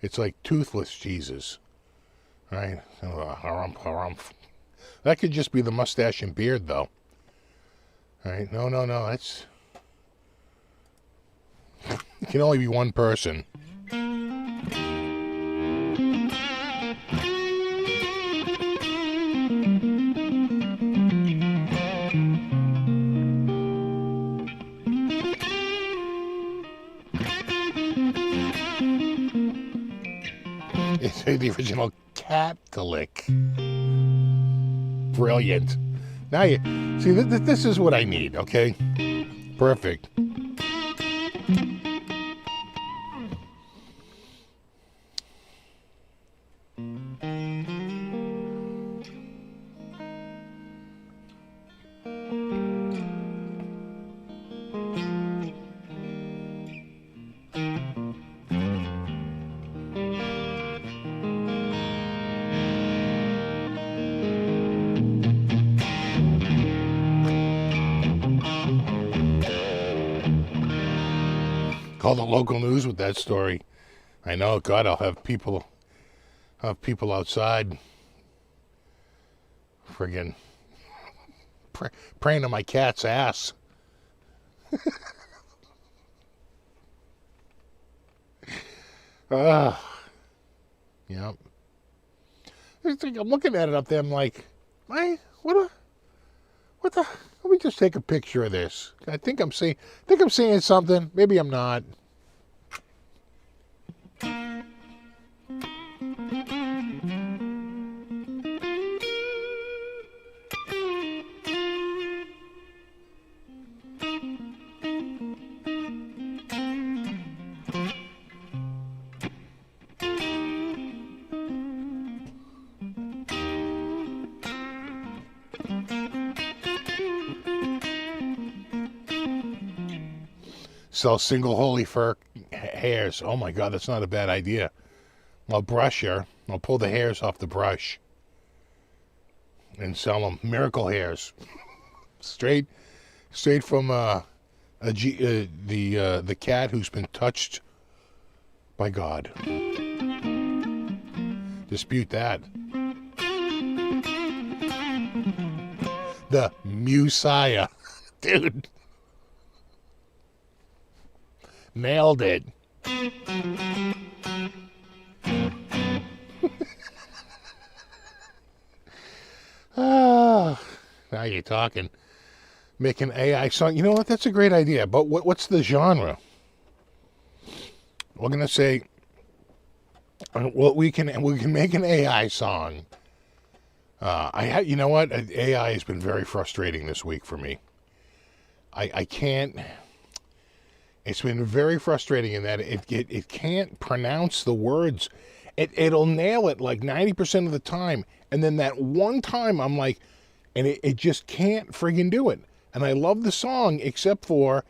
It's like toothless Jesus, right? Harumph. That could just be the mustache and beard, though. Right? No, that's, it can only be one person. It's the original Catholic. Brilliant. Now you see, this is what I need, okay? Perfect. Call the local news with that story. I know, God, I'll have people outside friggin' praying on my cat's ass. Yep. I'm looking at it up there. I'm like, what the? Let me just take a picture of this. I think I'm saying something. Maybe I'm not. Sell single holy fur hairs. Oh my God, that's not a bad idea. I'll brush her. I'll pull the hairs off the brush and sell them. Miracle hairs, straight from the cat who's been touched by God. Dispute that. The Messiah, dude. Nailed it. Now you're talking. Make an AI song. You know what? That's a great idea. But what's the genre? We're gonna say, well, we can make an AI song. You know what? AI has been very frustrating this week for me. I can't. It's been very frustrating in that it can't pronounce the words. It'll nail it like 90% of the time. And then that one time I'm like, and it just can't friggin' do it. And I love the song except for,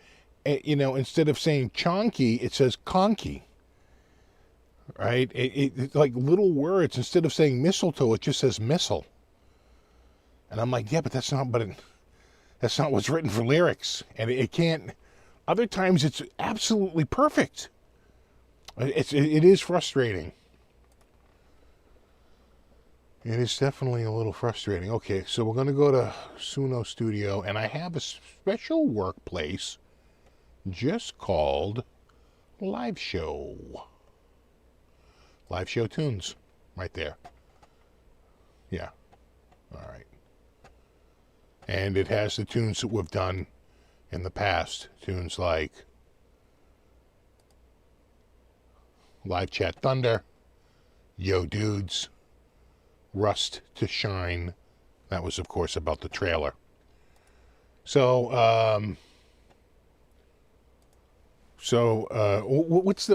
instead of saying chonky, it says conky. Right? It's like little words. Instead of saying mistletoe, it just says missile. And I'm like, yeah, but that's not what's written for lyrics. And it can't. Other times it's absolutely perfect. It is frustrating. It is definitely a little frustrating. Okay, so we're going to go to Suno Studio, and I have a special workplace just called Live Show. Live Show Tunes, right there. Yeah. All right. And it has the tunes that we've done in the past. Tunes like Live Chat Thunder, Yo Dudes, Rust to Shine. That was, of course, about the trailer. So, what's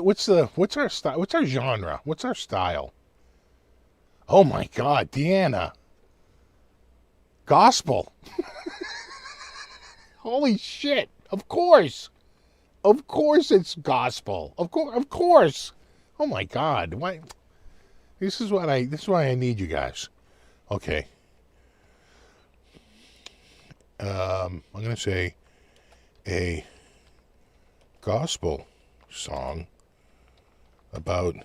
our style? What's our genre? What's our style? Oh my God, Deanna. Gospel. Holy shit. Of course. Of course it's gospel. Of course. Oh my God. Why? This is why I need you guys. Okay. I'm going to say a gospel song about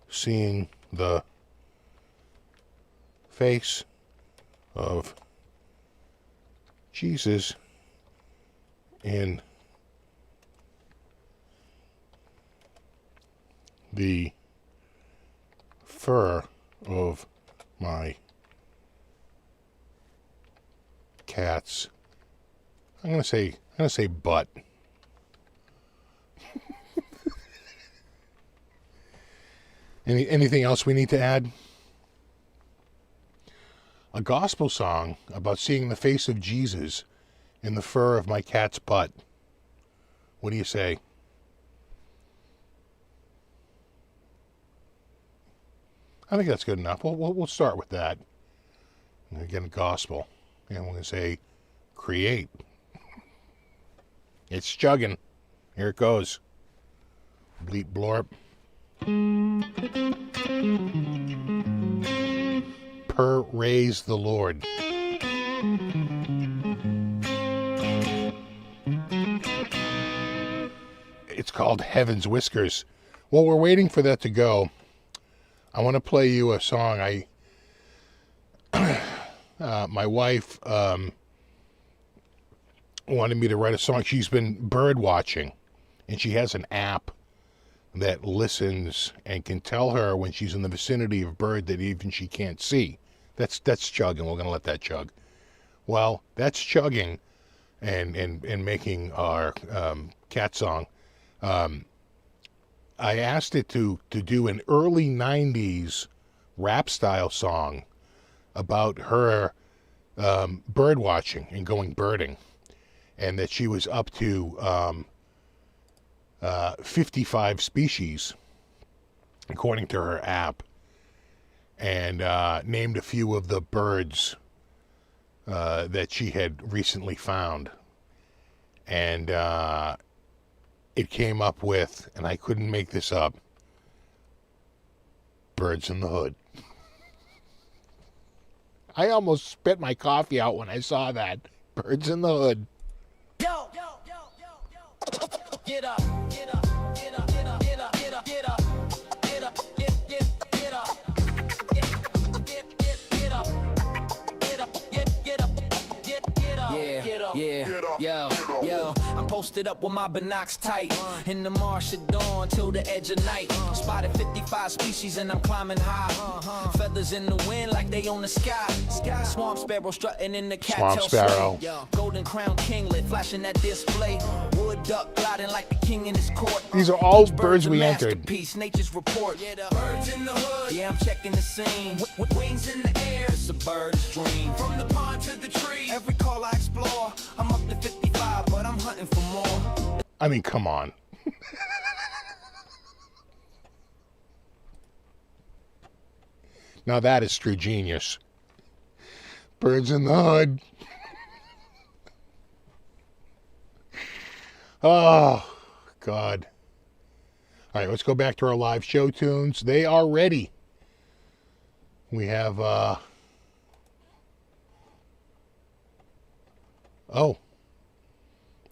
seeing the face of Jesus in the fur of my cat's. I'm gonna say butt. Anything else we need to add? A gospel song about seeing the face of Jesus in the fur of my cat's butt. What do you say? I think that's good enough. We'll start with that. Again, gospel. And we're going to say, create. It's chugging. Here it goes. Bleep blorp. Praise the Lord. It's called Heaven's Whiskers. While we're waiting for that to go, I want to play you a song. My wife wanted me to write a song. She's been bird watching, and she has an app that listens and can tell her when she's in the vicinity of bird that even she can't see. That's chugging. We're going to let that chug. Well, that's chugging and making our cat song. I asked it to do an early 90s rap style song about her bird watching and going birding, and that she was up to 55 species according to her app, and named a few of the birds that she had recently found. And it came up with, and I couldn't make this up, birds in the hood. I almost spit my coffee out when I saw that. Birds in the hood. Yo, yo, yo, yo, yo. Get up, get up, get up, get up, get up, get up, get up, get up, get up, get up, get up, yo. I'm posted up with my binocs tight in the marsh at dawn till the edge of night. Spotted 55 species and I'm climbing high. Feathers in the wind like they on the sky. Swamp sparrow strutting in the cattail. Swamp sparrow. Golden crown kinglet flashing that display. Wood duck gliding like the king in his court. These are all birds we entered. Nature's report. Birds in the hood. Yeah, I'm checking the scene. With wings in the air, it's a bird's dream. From the pond to the tree, every call I explore. I'm up to 55, but I'm hunting for more. I mean, come on. Now that is true genius. Birds in the hood. Oh, God. All right, let's go back to our live show tunes. They are ready. We have, oh,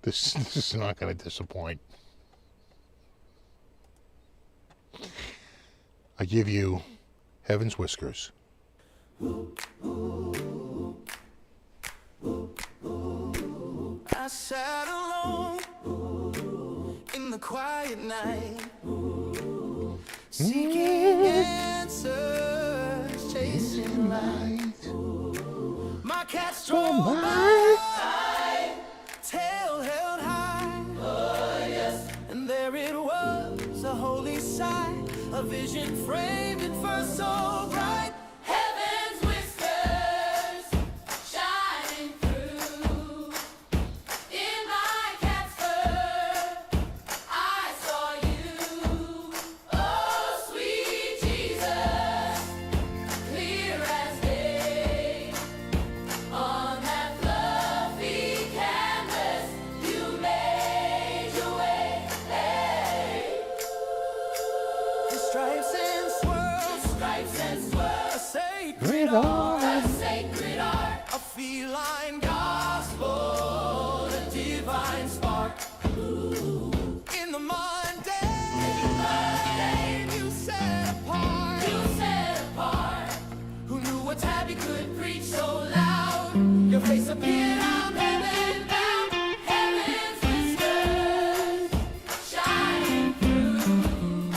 this is not going to disappoint. I give you Heaven's Whiskers. I sat alone in the quiet night, seeking answers, chasing light. My cat strode by, holy sight, a vision framed and first so bright. Heaven's whispers shining through. In my cat's fur, I saw you. Oh, sweet Jesus, clear as day. On that fluffy canvas, you made your way. Hey. The stripes and swirls, a sacred art, a feline gospel, a divine spark. Ooh. In the mundane, you set apart. Who knew a tabby could preach so loud? Your face appeared on heaven bound. Heaven's whispers shining through.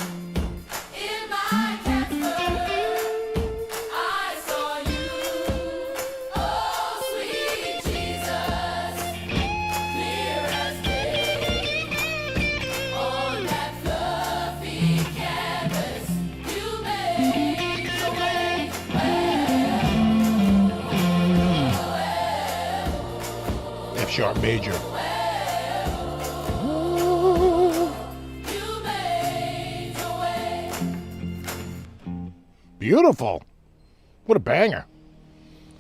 In my cat's fur, I saw you. Oh, sweet Jesus, clear as day. On that fluffy canvas, you made your way. F sharp major. You made your way. Beautiful. What a banger.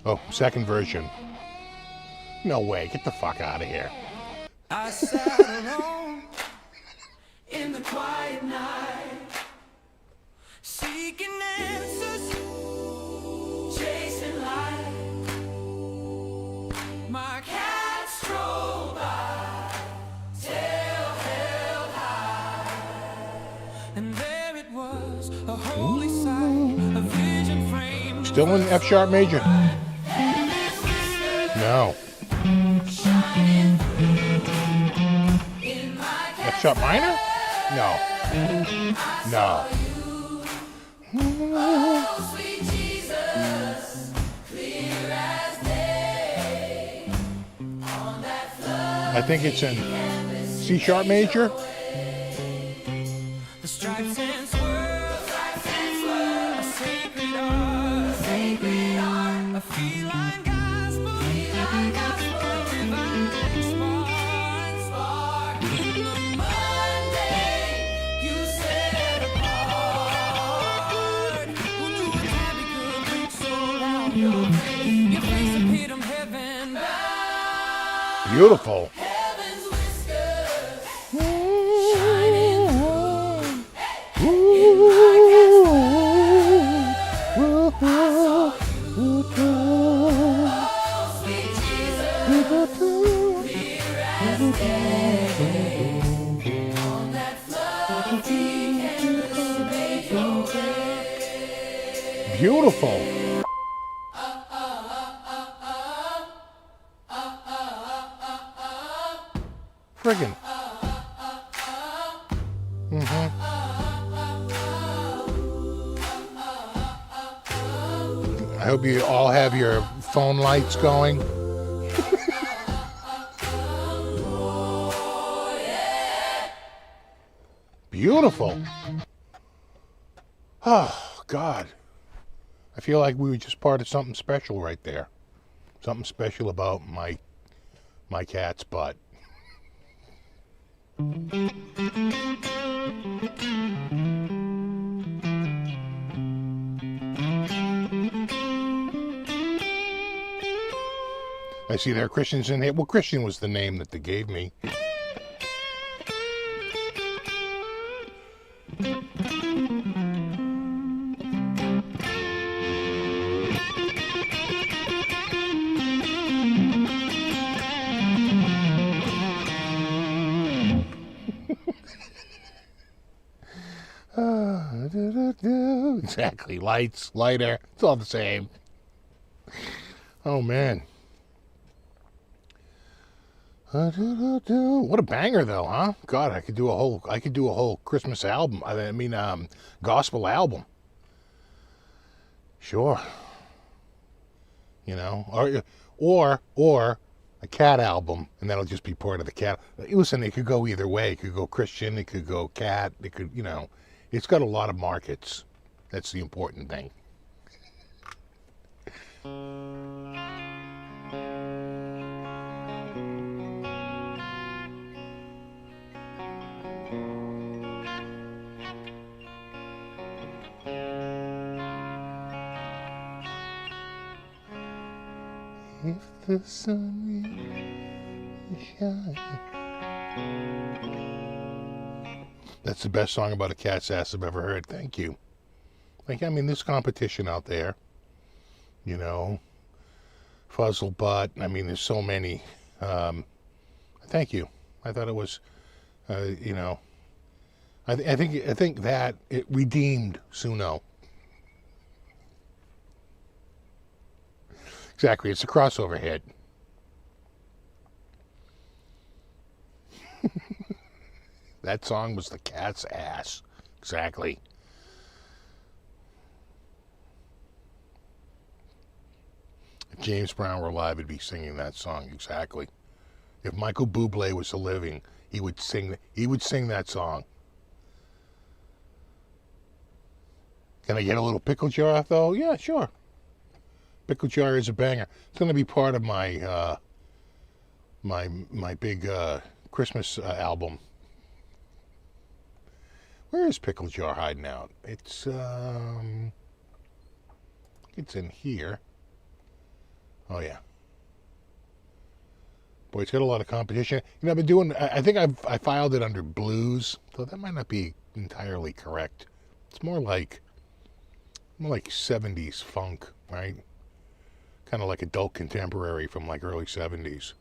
Oh, second version. No way. Get the fuck out of here. I sat alone in the quiet night, seeking answers, chasing light. My cat strolled by, tail held high, and there it was, a holy sight, a vision framed. Still in F sharp major? No. F sharp minor? No. No. Oh, sweet Jesus, clear as day. On that flood, I think it's in C sharp major. the stripes and swirls, a sacred art, a feline gospel, divine spark. In the Monday, you set apart. Who knew a tabby could preach so loud? Your face appeared on heaven bound. Beautiful. Heaven's whiskers shining through. In my cat's oh, sweet Jesus, clear as day. On that fluffy canvas, you made your way. Beautiful. Friggin'. I hope you all have your phone lights going. Beautiful. Oh, God. I feel like we were just part of something special right there. Something special about my cat's butt. I see there are Christians in here. Well, Christian was the name that they gave me. Exactly. Lights, lighter. It's all the same. Oh, man. What a banger, though, huh? God, I could do a whole Christmas album. I mean, gospel album. Sure. You know, or a Cat album, and that'll just be part of the Cat. Listen, it could go either way. It could go Christian, it could go Cat, it could, it's got a lot of markets. That's the important thing. If the sun is shining. That's the best song about a cat's ass I've ever heard. Thank you. There's competition out there. Fuzzlebutt. There's so many. Thank you. I thought it was, I think that it redeemed Suno. Exactly, it's a crossover hit. That song was the cat's ass. Exactly. If James Brown were alive, he'd be singing that song. Exactly. If Michael Bublé was living, he would sing that song. Can I get a little pickle jar though? Yeah, sure. Pickle jar is a banger. It's going to be part of my my big Christmas album. Where is pickle jar hiding out? It's in here. Oh yeah. Boy, it's got a lot of competition. I've been doing. I think I filed it under blues, though that might not be entirely correct. It's more like 70s funk, right? Kind of like adult contemporary from like early 70s.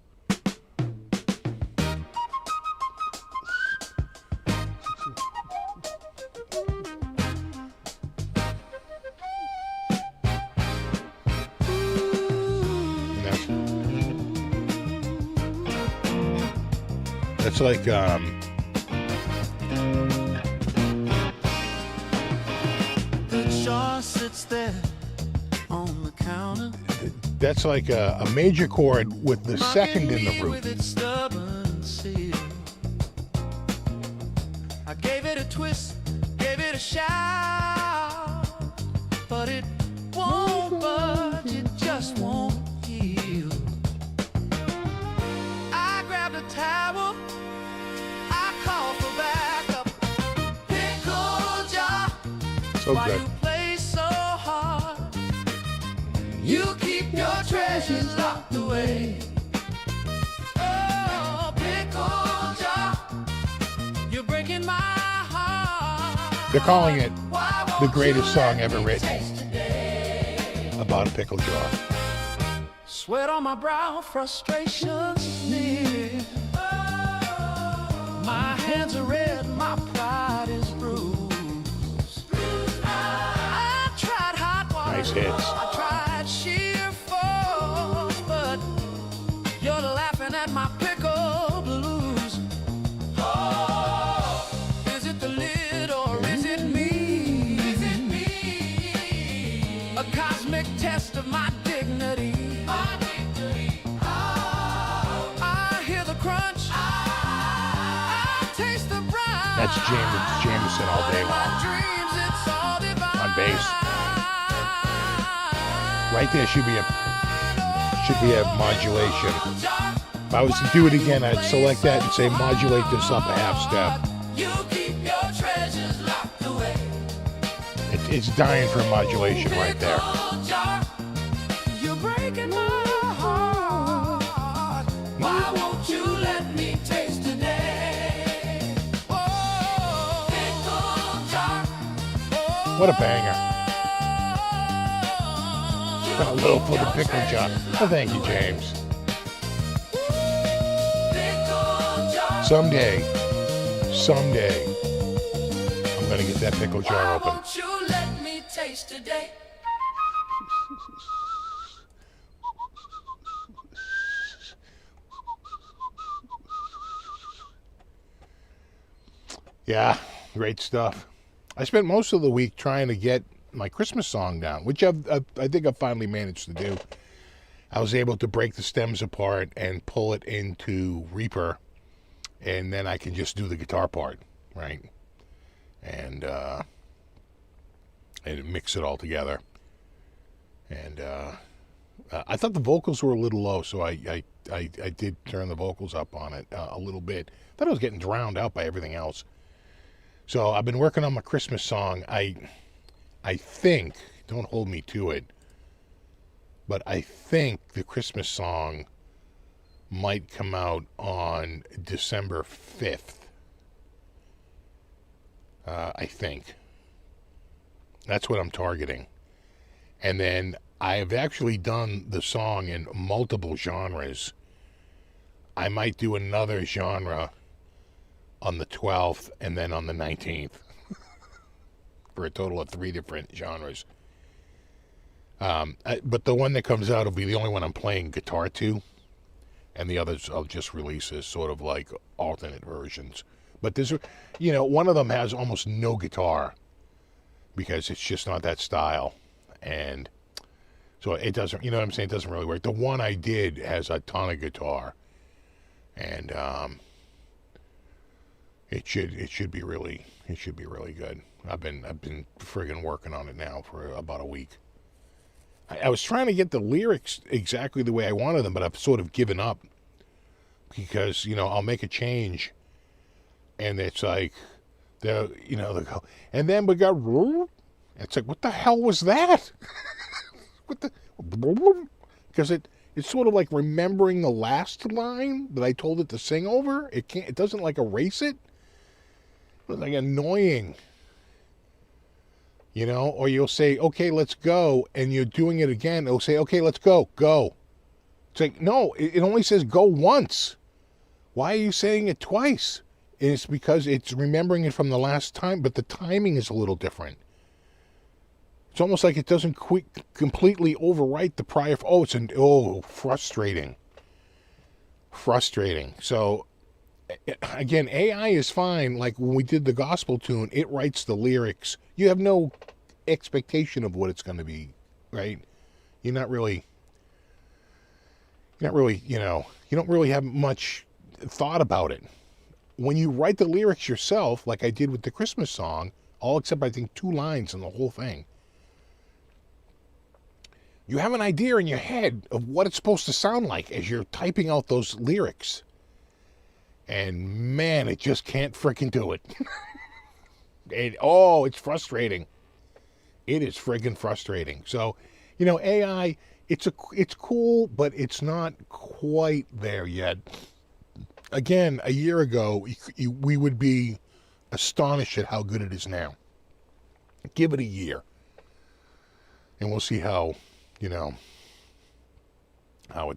That's like the jar sits there on the counter. That's like a major chord with the second in the root. I gave it a twist, gave it a shout, but it won't budge, it just won't yield. I grabbed a towel, I called for backup. Pickle jar, so why good. you play so hard? You keep your treasures locked away. Oh, pickle jar, you're breaking my heart. They're calling it the greatest song ever written about a pickle jar. Sweat on my brow, frustration's near. My hands are red, my pride is bruised. I tried hot water, Nice hits. I tried sheer force, but you're laughing at my pickle blues. Oh, is it the lid or is it me? Is it me? A cosmic test of my dignity. My dignity. Oh, I hear the crunch. I taste the brine. That's Jameson all day long. Dreams, it's all divine. On bass. Right there should be a modulation. If I was to do it again, I'd select that and say modulate this up a half step. You keep your treasures locked away. It's dying for a modulation right there. You're breaking my heart. Why won't you let me taste today? Oh, pickle jar. What a banger. A little for the pickle jar. Well, thank you, James. Someday, I'm going to get that pickle jar open. Why won't you let me taste today? Yeah, great stuff. I spent most of the week trying to get my Christmas song down, which I think I've finally managed to do. I was able to break the stems apart and pull it into Reaper, and then I can just do the guitar part, right? And mix it all together. And I thought the vocals were a little low, so I did turn the vocals up on it a little bit. I thought I was getting drowned out by everything else. So I've been working on my Christmas song. I think, don't hold me to it, but I think the Christmas song might come out on December 5th. I think. That's what I'm targeting. And then I have actually done the song in multiple genres. I might do another genre on the 12th and then on the 19th for a total of 3 different genres. But the one that comes out will be the only one I'm playing guitar to, and the others I'll just release as sort of like alternate versions. But there's, one of them has almost no guitar because it's just not that style. And so it doesn't, you know what I'm saying? It doesn't really work. The one I did has a ton of guitar, and it should be really good. I've been friggin' working on it now for about a week. I was trying to get the lyrics exactly the way I wanted them, but I've sort of given up because I'll make a change, and it's like they'll go, and then we got. It's like, what the hell was that? What the? Because it's sort of like remembering the last line that I told it to sing over. It doesn't like erase it. It's like annoying. Or you'll say, okay, let's go, and you're doing it again. It'll say, okay, let's go. It's like, no, it only says go once. Why are you saying it twice? And it's because it's remembering it from the last time, but the timing is a little different. It's almost like it doesn't completely overwrite the prior. Frustrating. So, again, AI is fine. Like when we did the gospel tune, it writes the lyrics. You have no expectation of what it's going to be, right? You're not really, you don't really have much thought about it. When you write the lyrics yourself, like I did with the Christmas song, all except I think 2 lines in the whole thing, you have an idea in your head of what it's supposed to sound like as you're typing out those lyrics. And man, it just can't frickin' do it. It's frustrating. It is friggin' frustrating. So, AI, it's cool, but it's not quite there yet. Again, a year ago, we would be astonished at how good it is now. Give it a year, and we'll see how it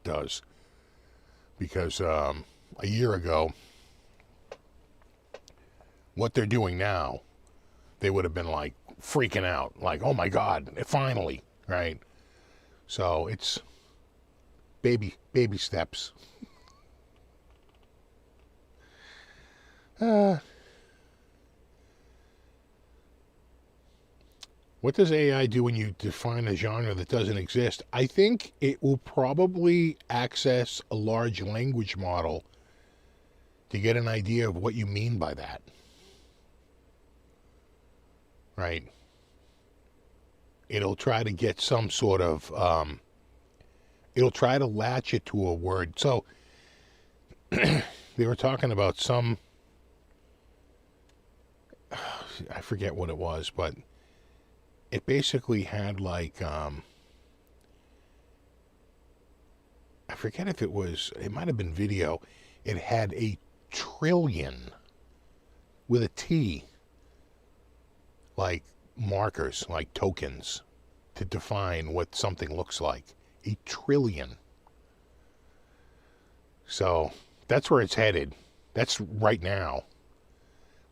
does. Because a year ago, what they're doing now, they would have been like freaking out, like, oh my God, finally, right? So it's baby steps. What does AI do when you define a genre that doesn't exist? I think it will probably access a large language model to get an idea of what you mean by that. Right? It'll try to get some sort of, it'll try to latch it to a word. So, they were talking about some, I forget what it was, but it basically had like, I forget if it might have been video. It had a trillion with a T, like markers, like tokens, to define what something looks like. A trillion. So that's where it's headed. That's right now.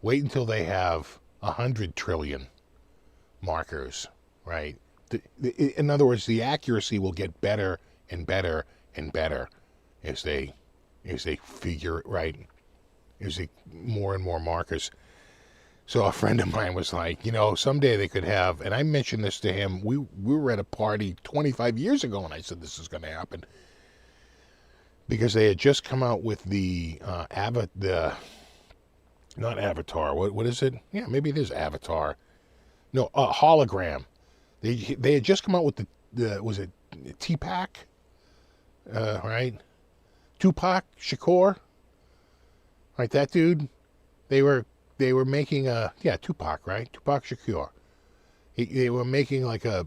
Wait until they have 100 trillion markers, right? In other words, the accuracy will get better and better and better as they figure it right. As they more and more markers. So a friend of mine was like, someday they could have, and I mentioned this to him. We were at a party 25 years ago, and I said this is going to happen because they had just come out with the not Avatar. What is it? Yeah, maybe it is Avatar. No, hologram. They had just come out with the was it T-Pac? Right? Tupac Shakur? Right, that dude? They were making Tupac, right? Tupac Shakur. They were making like a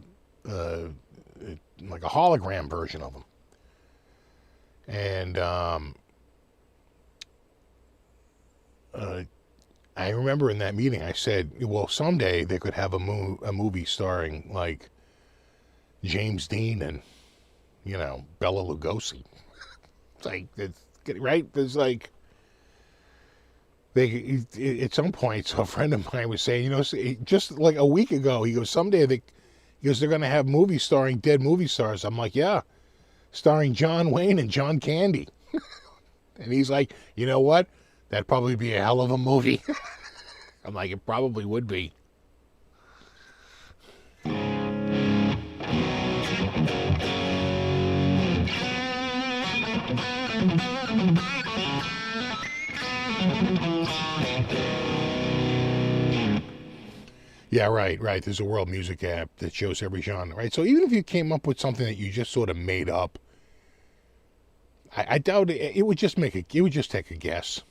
hologram version of him. And I remember in that meeting I said, well, someday they could have a movie starring like James Dean and Bela Lugosi. It's like right. There's like they at some point. So a friend of mine was saying, just like a week ago, he goes, someday they're going to have movies starring dead movie stars. I'm like, yeah, starring John Wayne and John Candy. And he's like, you know what? That'd probably be a hell of a movie. I'm like, it probably would be. Yeah, right. There's a world music app that shows every genre, right? So even if you came up with something that you just sort of made up, I doubt it would just it would just take a guess.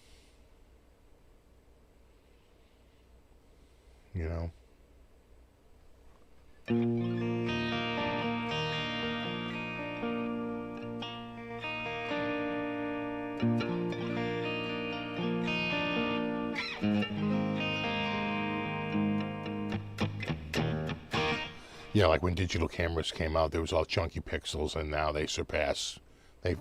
Yeah, like when digital cameras came out, there was all chunky pixels, and now they surpass.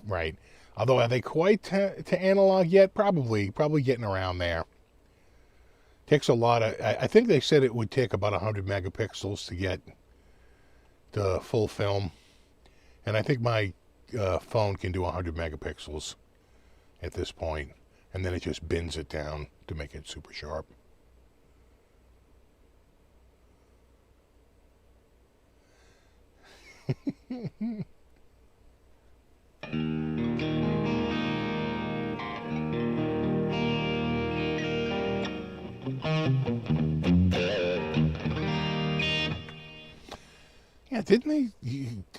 Right. Although, are they quite to analog yet? Probably getting around there. Takes a lot of. I think they said it would take about 100 megapixels to get the full film, and I think my phone can do 100 megapixels at this point, and then it just bins it down to make it super sharp. Yeah, didn't they?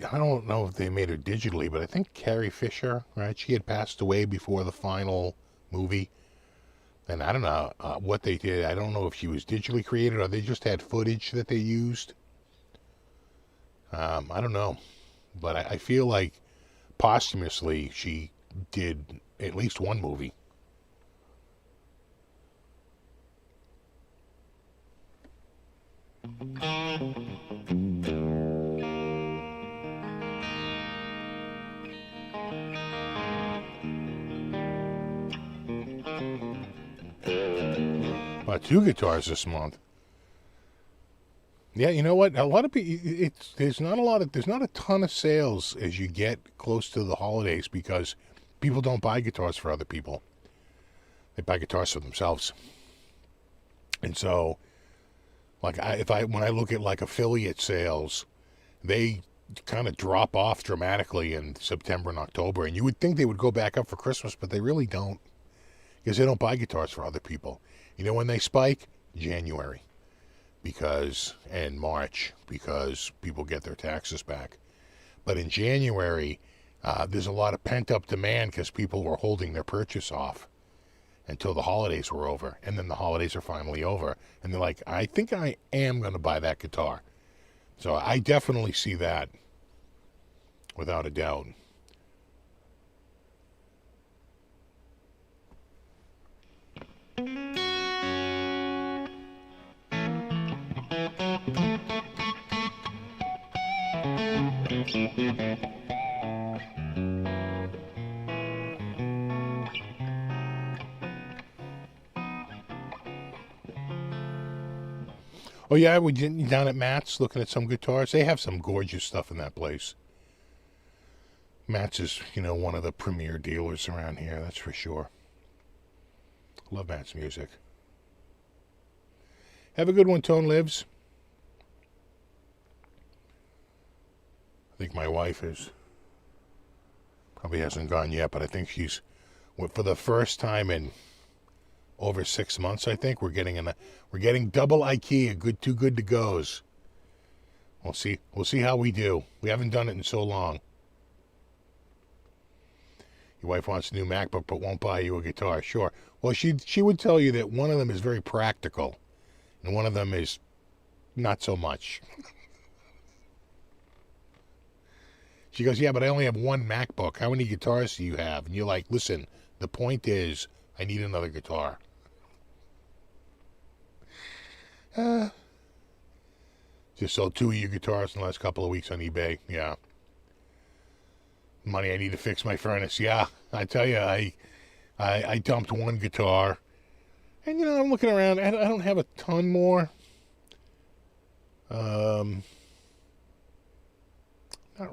I don't know if they made her digitally, but I think Carrie Fisher, right? She had passed away before the final movie. And I don't know what they did. I don't know if she was digitally created or they just had footage that they used. I don't know. But I feel like posthumously she did at least one movie. Bought 2 guitars this month. Yeah, you know what? A lot of people. There's not a ton of sales as you get close to the holidays because people don't buy guitars for other people. They buy guitars for themselves. And so, like, when I look at like affiliate sales, they kind of drop off dramatically in September and October, and you would think they would go back up for Christmas, but they really don't because they don't buy guitars for other people. You know when they spike? January. And March, because people get their taxes back. But in January, there's a lot of pent-up demand because people were holding their purchase off until the holidays were over. And then the holidays are finally over. And they're like, I think I am going to buy that guitar. So I definitely see that, without a doubt. Oh yeah, we did down at Matt's looking at some guitars. They have some gorgeous stuff in that place. Matt's is, one of the premier dealers around here, that's for sure. Love Matt's music. Have a good one, Tone Lives. I think my wife probably hasn't gone yet, but I think she's, for the first time in over 6 months, I think we're getting double IKEA, too good to goes. We'll see how we do. We haven't done it in so long. Your wife wants a new MacBook but won't buy you a guitar. Sure. Well, she would tell you that one of them is very practical and one of them is not so much. She goes, yeah, but I only have one MacBook. How many guitars do you have? And you're like, listen, the point is I need another guitar. Just sold 2 of your guitars in the last couple of weeks on eBay. Yeah. Money I need to fix my furnace. Yeah, I tell you, I dumped one guitar. And, I'm looking around. I don't have a ton more. Not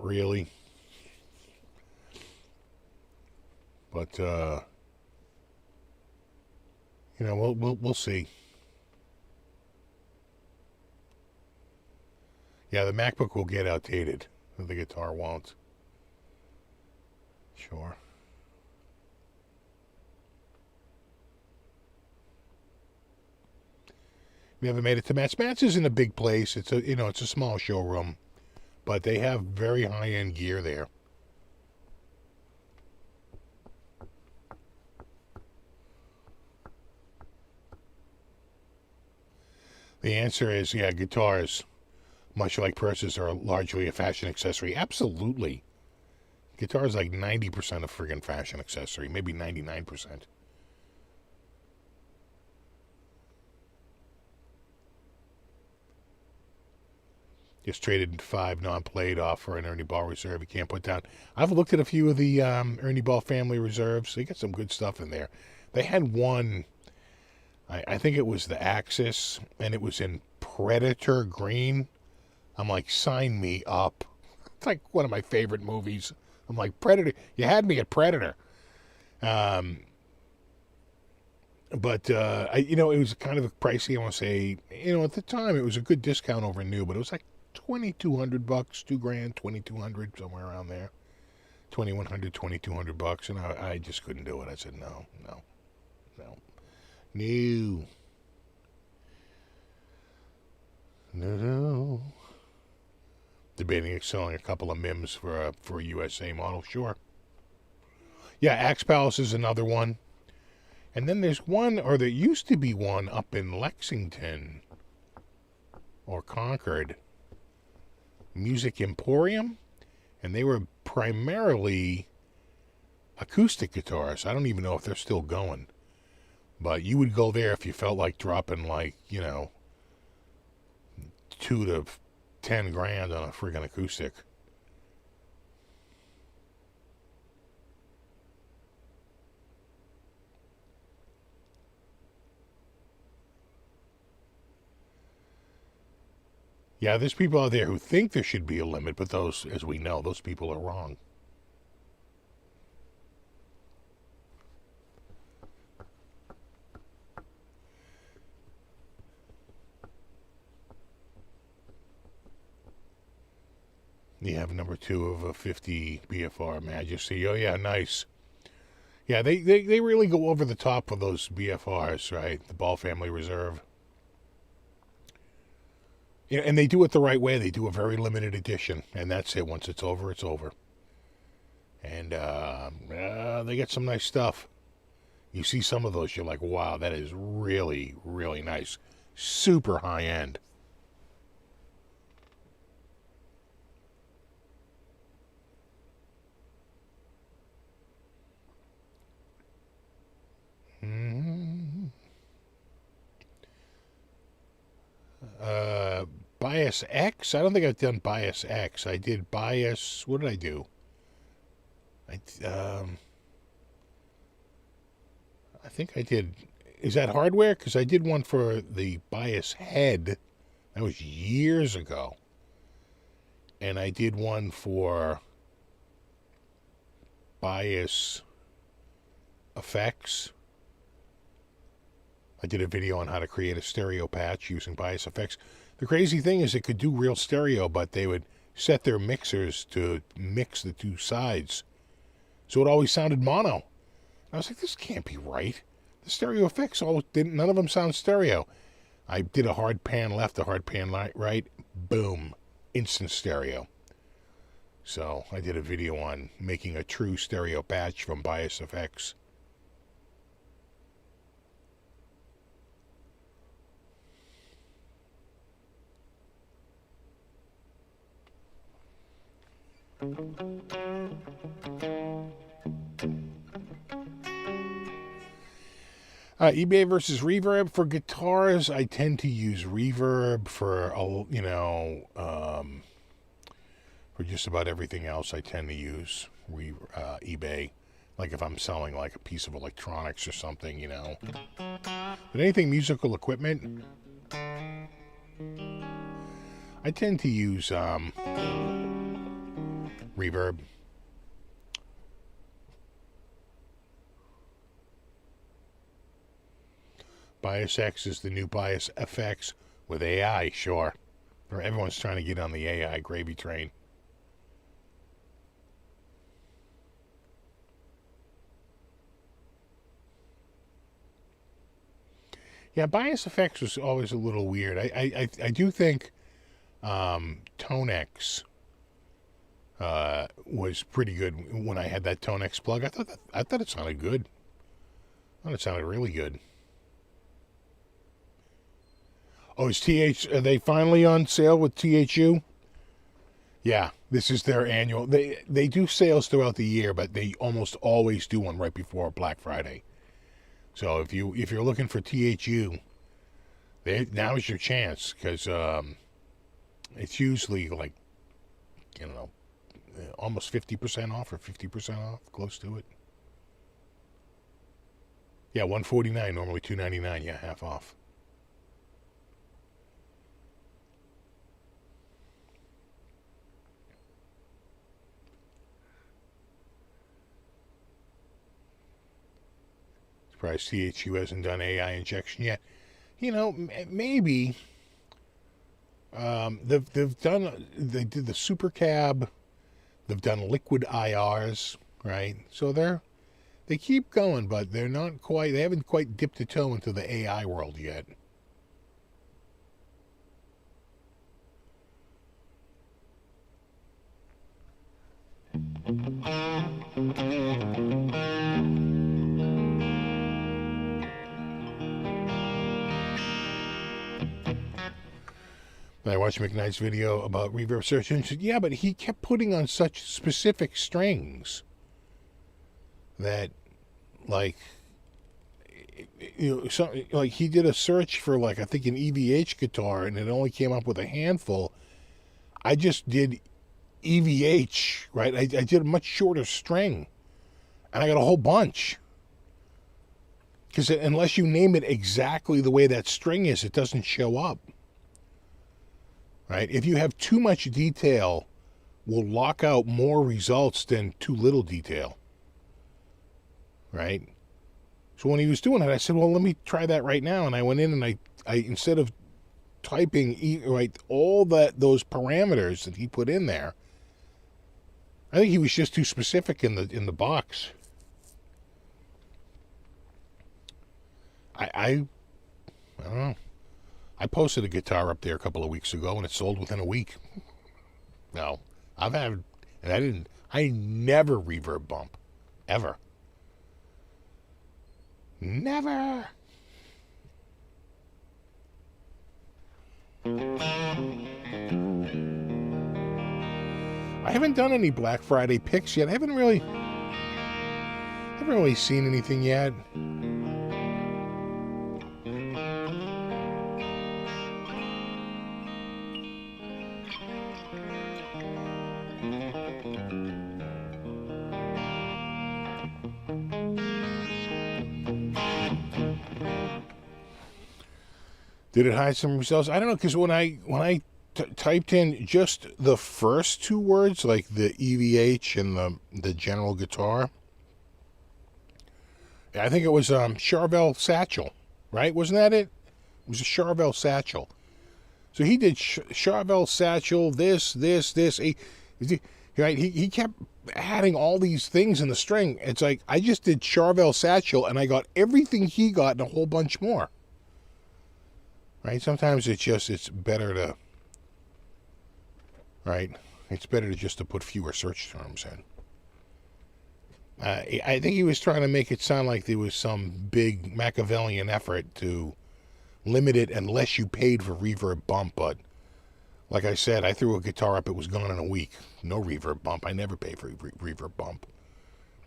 really. But, we'll see. Yeah, the MacBook will get outdated. The guitar won't. Sure. We haven't made it to Matt's. Matt's isn't a big place. It's a small showroom, but they have very high-end gear there. The answer is, yeah, guitars, much like purses, are largely a fashion accessory. Absolutely. Guitar is like 90% of friggin' fashion accessory, maybe 99%. Just traded 5 non-played off for an Ernie Ball reserve you can't put down. I've looked at a few of the Ernie Ball family reserves. They got some good stuff in there. They had one, I think it was the Axis, and it was in Predator green. I'm like, sign me up. It's like one of my favorite movies. I'm like, Predator. You had me at Predator. But it was kind of pricey. I want to say, at the time it was a good discount over new, but it was like $2,200, $2,000, $2,200, somewhere around there. $2,100, $2,200, and I just couldn't do it. I said no. Debating selling a couple of MIMs for a USA model, sure. Yeah, Axe Palace is another one. And then there's one, or there used to be one up in Lexington or Concord, Music Emporium, and they were primarily acoustic guitars. I don't even know if they're still going. But you would go there if you felt like dropping like, $2 to $10,000 on a friggin' acoustic. Yeah, there's people out there who think there should be a limit, but those, as we know, those people are wrong. You have number 2 of a 50 BFR Majesty. Oh, yeah, nice. Yeah, they really go over the top of those BFRs, right? The Ball Family Reserve. Yeah, and they do it the right way. They do a very limited edition, and that's it. Once it's over, it's over. And they get some nice stuff. You see some of those, you're like, wow, that is really, really nice. Super high end. Bias X? I don't think I've done Bias X. I did Bias... What did I do? I think I did... Is that hardware? Because I did one for the Bias Head. That was years ago. And I did one for Bias Effects. I did a video on how to create a stereo patch using bias effects. The crazy thing is it could do real stereo, but they would set their mixers to mix the two sides. So it always sounded mono. I was like, this can't be right. The stereo effects, none of them sound stereo. I did a hard pan left, a hard pan right. Boom. Instant stereo. So I did a video on making a true stereo patch from bias effects. eBay versus reverb. For guitars, I tend to use reverb. For for just about everything else, I tend to use eBay. Like if I'm selling like a piece of electronics or something, But anything musical equipment, I tend to use reverb. Bias X is the new Bias FX with AI, sure. Everyone's trying to get on the AI gravy train. Yeah, Bias FX was always a little weird. I do think Tonex was pretty good when I had that Tonex plug. I thought it sounded good. I thought it sounded really good. Oh, are they finally on sale with THU? Yeah, this is their annual. They do sales throughout the year, but they almost always do one right before Black Friday. So if you're looking for THU, now is your chance, because it's usually like, almost 50% off or 50% off, close to it. Yeah, $149, normally $299. Yeah, half off. Surprised THU hasn't done AI injection yet. Maybe. They did the Super Cab. They've done liquid IRs, right? So they keep going, but they haven't quite dipped a toe into the AI world yet. I watched McKnight's video about reverb search and said, yeah, but he kept putting on such specific strings that, like, he did a search for, like, I think an EVH guitar, and it only came up with a handful. I just did EVH, right? I did a much shorter string, and I got a whole bunch. Because unless you name it exactly the way that string is, it doesn't show up. Right? If you have too much detail, will lock out more results than too little detail. Right? So when he was doing it, I said, well, let me try that right now. And I went in and I instead of typing all those parameters that he put in there, I think he was just too specific in the box. I don't know. I posted a guitar up there a couple of weeks ago, and it sold within a week. No, I never reverb bump, ever. Never. I haven't done any Black Friday picks yet. I haven't really seen anything yet. Did it hide some results? I don't know, because when I typed in just the first two words, like the EVH and the general guitar, I think it was Charvel Satchel. right? Wasn't that it? It was a Charvel satchel. So he did Charvel satchel, this. He kept adding all these things in the string. It's like, I just did Charvel satchel and I got everything he got and a whole bunch more. Right? Sometimes it's better to, right? It's better to just to put fewer search terms in. I think he was trying to make it sound like there was some big Machiavellian effort to limit it unless you paid for reverb bump, but like I said, I threw a guitar up, it was gone in a week. No reverb bump. I never pay for reverb bump.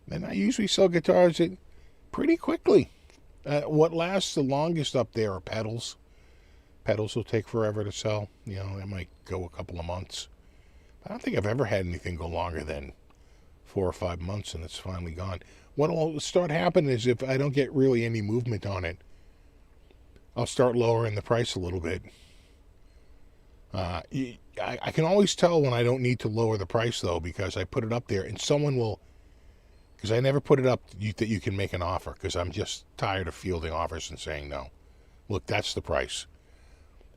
And I usually sell guitars pretty quickly. What lasts the longest up there are pedals. Pedals will take forever to sell. You know, it might go a couple of months. I don't think I've ever had anything go longer than 4 or 5 months and it's finally gone. What will start happening is if I don't get really any movement on it, I'll start lowering the price a little bit. I can always tell when I don't need to lower the price, though, because I put it up there and someone will, because I never put it up that you can make an offer, because I'm just tired of fielding offers and saying no. Look, that's the price.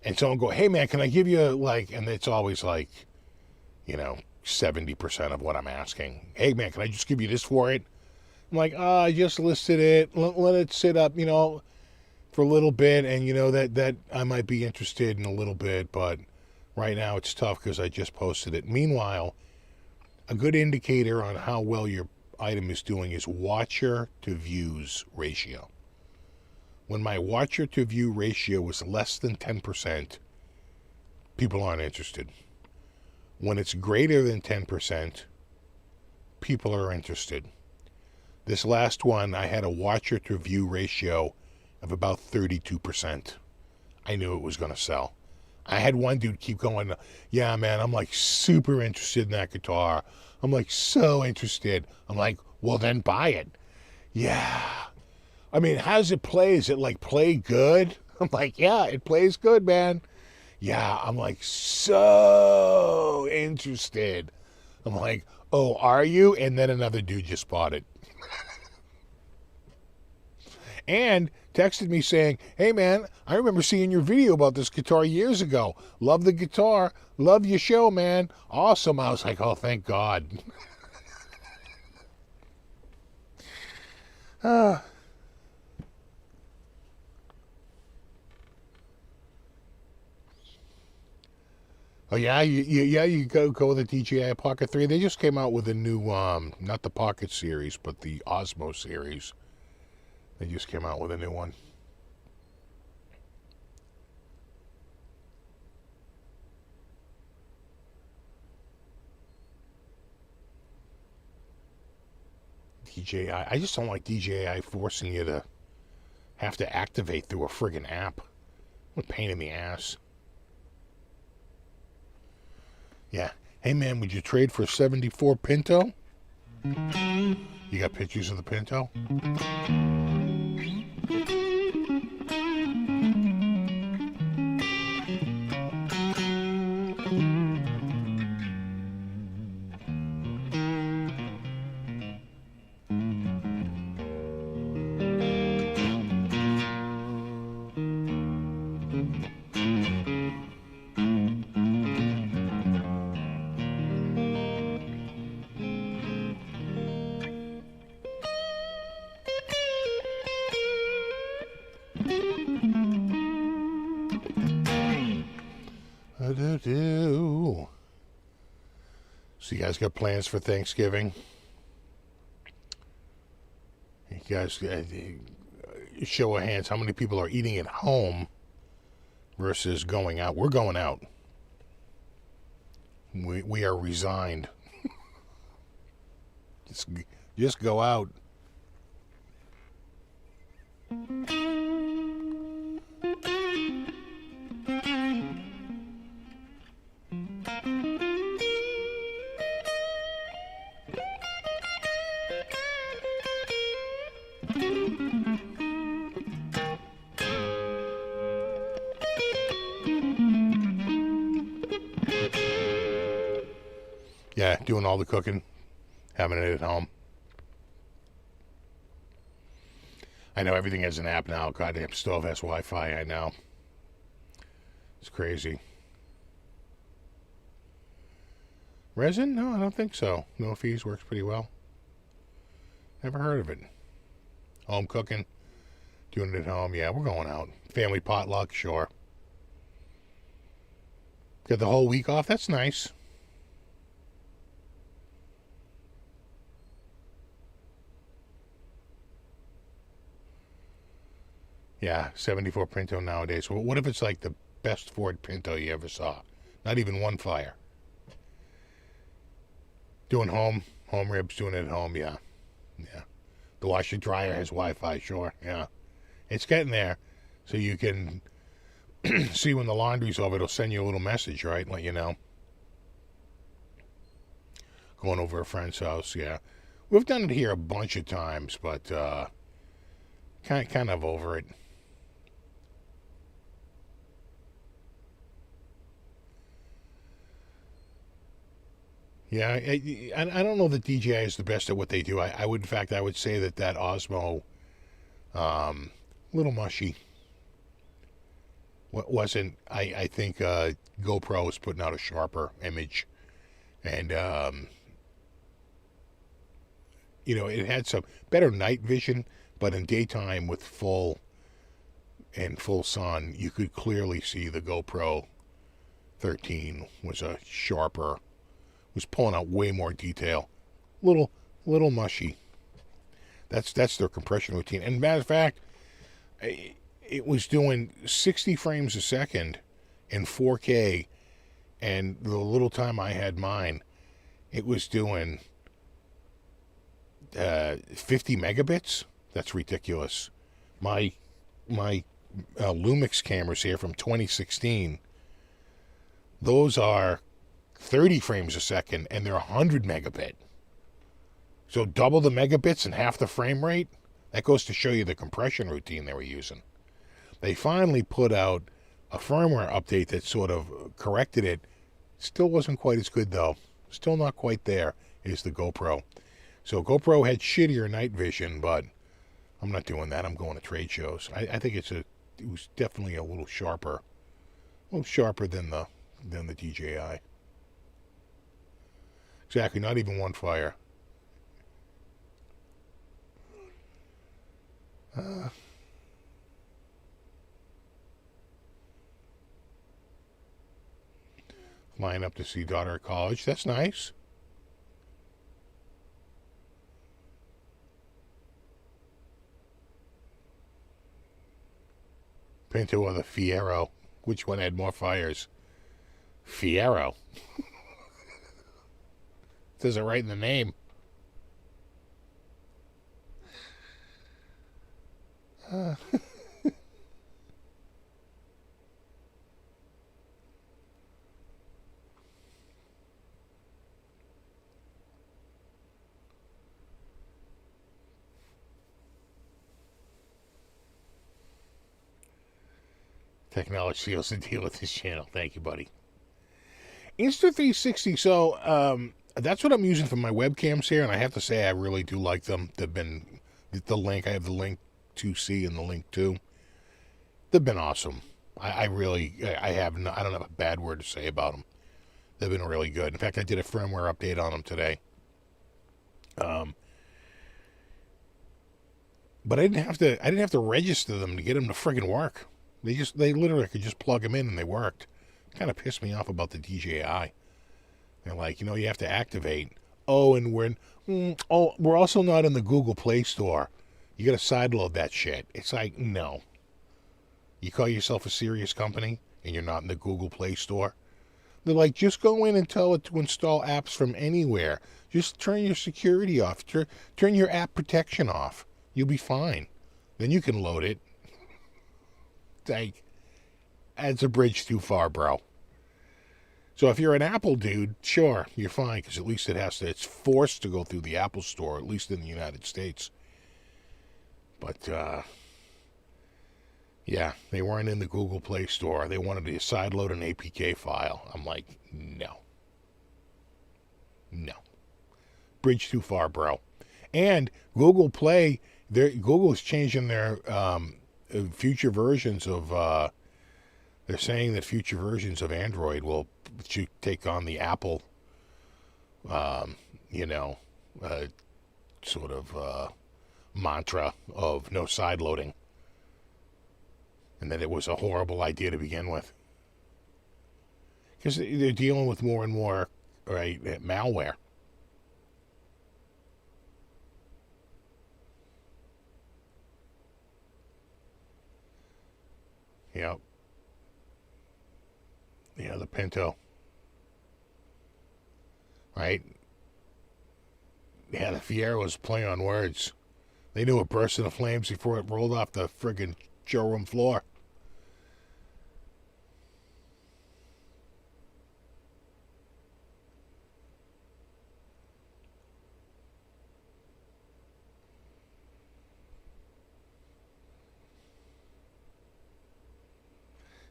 And someone go, hey, man, can I give you, and it's always 70% of what I'm asking. Hey, man, can I just give you this for it? I'm like, I just listed it. Let it sit up, for a little bit, and that I might be interested in a little bit, but right now it's tough because I just posted it. Meanwhile, a good indicator on how well your item is doing is watcher to views ratio. When my watcher to view ratio is less than 10%, people aren't interested. When it's greater than 10%, people are interested. This last one, I had a watcher to view ratio of about 32%. I knew it was going to sell. I had one dude keep going, yeah, man, I'm super interested in that guitar. I'm so interested. I'm like, well, then buy it. Yeah. I mean, how does it play? Is it play good? I'm like, yeah, it plays good, man. Yeah, I'm so interested. I'm like, oh, are you? And then another dude just bought it. And texted me saying, hey, man, I remember seeing your video about this guitar years ago. Love the guitar. Love your show, man. Awesome. I was like, oh, thank God. Oh, yeah, you go with the DJI Pocket 3. They just came out with a new, not the Pocket series, but the Osmo series. They just came out with a new one. DJI. I just don't like DJI forcing you to have to activate through a friggin' app. What a pain in the ass. Yeah. Hey, man, would you trade for a 74 Pinto? You got pictures of the Pinto? So you guys got plans for Thanksgiving? You guys, show of hands, how many people are eating at home versus going out? We're going out. We are resigned. Just go out. Yeah, doing all the cooking, having it at home. I know everything has an app now. Goddamn stove has Wi-Fi. I know. It's crazy. Resin? No, I don't think so. No fees works pretty well. Never heard of it. Home cooking. Doing it at home. Yeah, we're going out. Family potluck, sure. Got the whole week off. That's nice. Yeah, 74 Pinto nowadays. Well, what if it's like the best Ford Pinto you ever saw? Not even one fire. Doing home ribs, doing it at home, yeah. Yeah. The washer dryer has Wi-Fi, sure, yeah. It's getting there. So you can see when the laundry's over, it'll send you a little message, right? Let you know. Going over a friend's house, yeah. We've done it here a bunch of times, but kind of over it. Yeah, I don't know that DJI is the best at what they do. I would, in fact, I would say that Osmo, little mushy. What wasn't? I think GoPro was putting out a sharper image, and it had some better night vision, but in daytime with full sun, you could clearly see the GoPro 13 was a sharper. Was pulling out way more detail. Little mushy. That's their compression routine. And matter of fact, it was doing 60 frames a second in 4K, and the little time I had mine, it was doing 50 megabits. That's ridiculous. My Lumix cameras here from 2016, those are 30 frames a second, and they're 100 megabit. So double the megabits and half the frame rate. That goes to show you the compression routine they were using. They finally put out a firmware update that sort of corrected it. Still wasn't quite as good, though. Still not quite there as the GoPro. So GoPro had shittier night vision, but I'm not doing that. I'm going to trade shows. I think it was definitely a little sharper than the DJI. Exactly, not even one fire. Flying up to see daughter at college. That's nice. Pinto or the Fiero. Which one had more fires? Fiero. Says it right in the name. Technology seals the deal with this channel. Thank you, buddy. Insta360. So, that's what I'm using for my webcams here, and I have to say I really do like them. They've been the Link. I have the Link 2C and the Link 2. They've been awesome. I don't have a bad word to say about them. They've been really good. In fact, I did a firmware update on them today. But I didn't have to register them to get them to friggin' work. They literally could just plug them in and they worked. Kind of pissed me off about the DJI. They're like, you have to activate. Oh, and we're also not in the Google Play Store. You got to sideload that shit. It's like, no. You call yourself a serious company and you're not in the Google Play Store? They're like, just go in and tell it to install apps from anywhere. Just turn your security off. Turn your app protection off. You'll be fine. Then you can load it. Like, that's a bridge too far, bro. So if you're an Apple dude, sure, you're fine, because at least it's forced to go through the Apple Store, at least in the United States. But, yeah, they weren't in the Google Play Store. They wanted to sideload an APK file. I'm like, no. No. Bridge too far, bro. And Google Play, Google's changing their future versions of. They're saying that future versions of Android will take on the Apple, you know, sort of mantra of no side loading, and that it was a horrible idea to begin with. Because they're dealing with more and more, right, malware. Yep. Yeah, the Pinto. Right? Yeah, the Fiero was playing on words. They knew it burst into flames before it rolled off the friggin' showroom floor.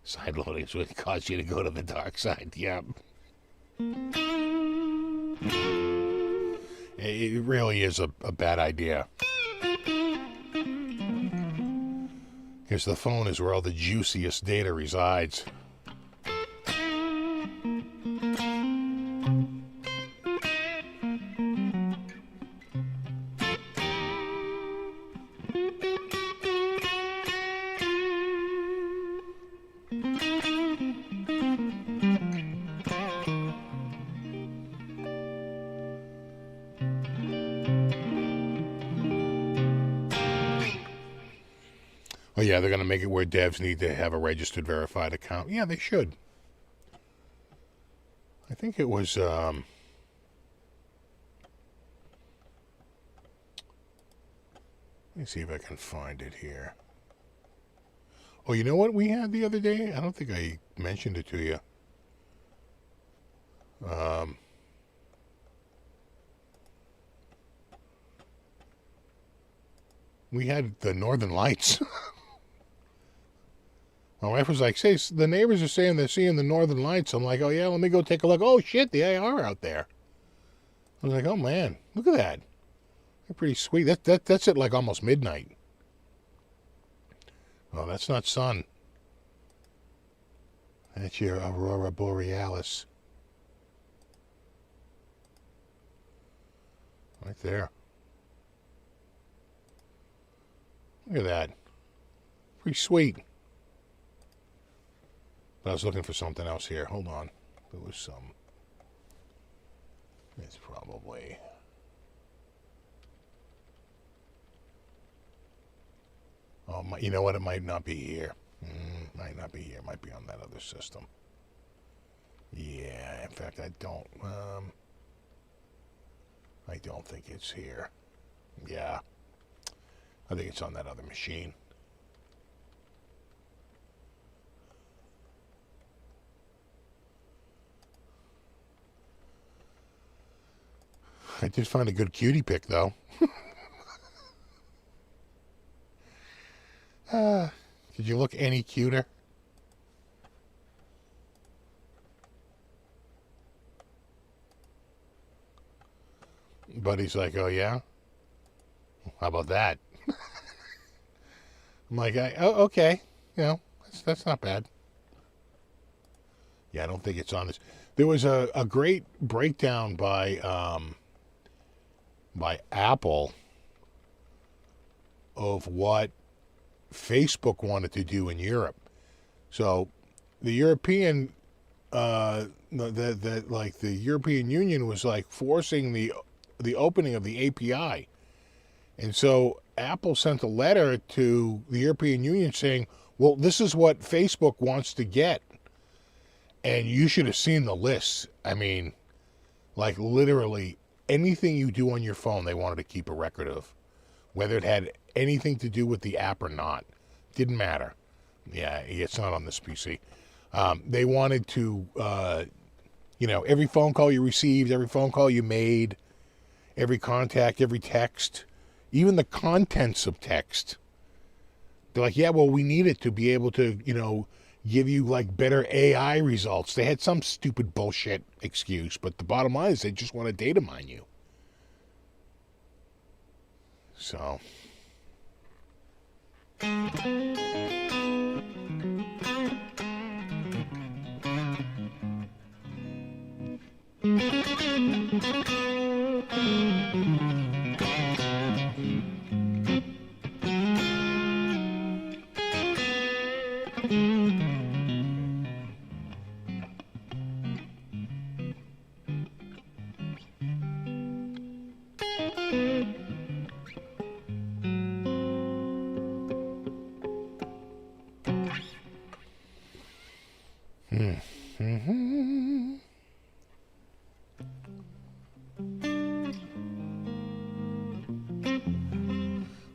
Side loading is what caused you to go to the dark side. Yep. It really is a bad idea. Because the phone is where all the juiciest data resides. Oh, yeah, they're going to make it where devs need to have a registered, verified account. Yeah, they should. I think it was, let me see if I can find it here. Oh, you know what we had the other day? I don't think I mentioned it to you. We had the Northern Lights. My wife was like, "Say, the neighbors are saying they're seeing the Northern Lights." I'm like, "Oh yeah, let me go take a look." Oh shit, they are out there. I was like, "Oh man, look at that. They're pretty sweet." That's at like almost midnight. Oh, that's not sun. That's your Aurora Borealis. Right there. Look at that. Pretty sweet. But I was looking for something else here. Hold on. There was some. It's probably. Oh, you know what? It might not be here. Might not be here. It might be on that other system. Yeah. In fact, I don't think it's here. Yeah. I think it's on that other machine. I did find a good cutie pic, though. Did you look any cuter? Buddy's like, "Oh, yeah? How about that?" I'm like, "Oh, okay. You know, that's not bad." Yeah, I don't think it's on this. There was a great breakdown by Apple of what Facebook wanted to do in Europe. So the European the European Union was like forcing the opening of the API. And so Apple sent a letter to the European Union saying, "Well, this is what Facebook wants to get." And you should have seen the list. I mean, like literally anything you do on your phone, they wanted to keep a record of. Whether it had anything to do with the app or not. Didn't matter. Yeah, it's not on this PC. They wanted to, every phone call you received, every phone call you made, every contact, every text, even the contents of text. They're like, "Yeah, well, we need it to be able to, give you like better AI results." They had some stupid bullshit excuse, but the bottom line is they just want to data mine you. So,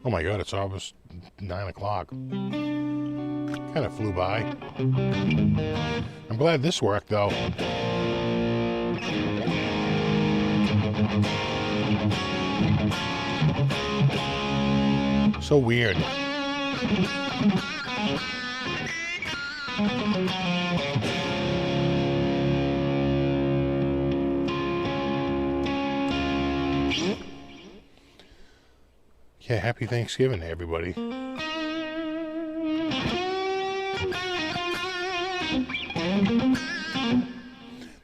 Oh my God, it's almost 9 o'clock. Kind of flew by. I'm glad this worked, though. So weird. Yeah, happy Thanksgiving to everybody.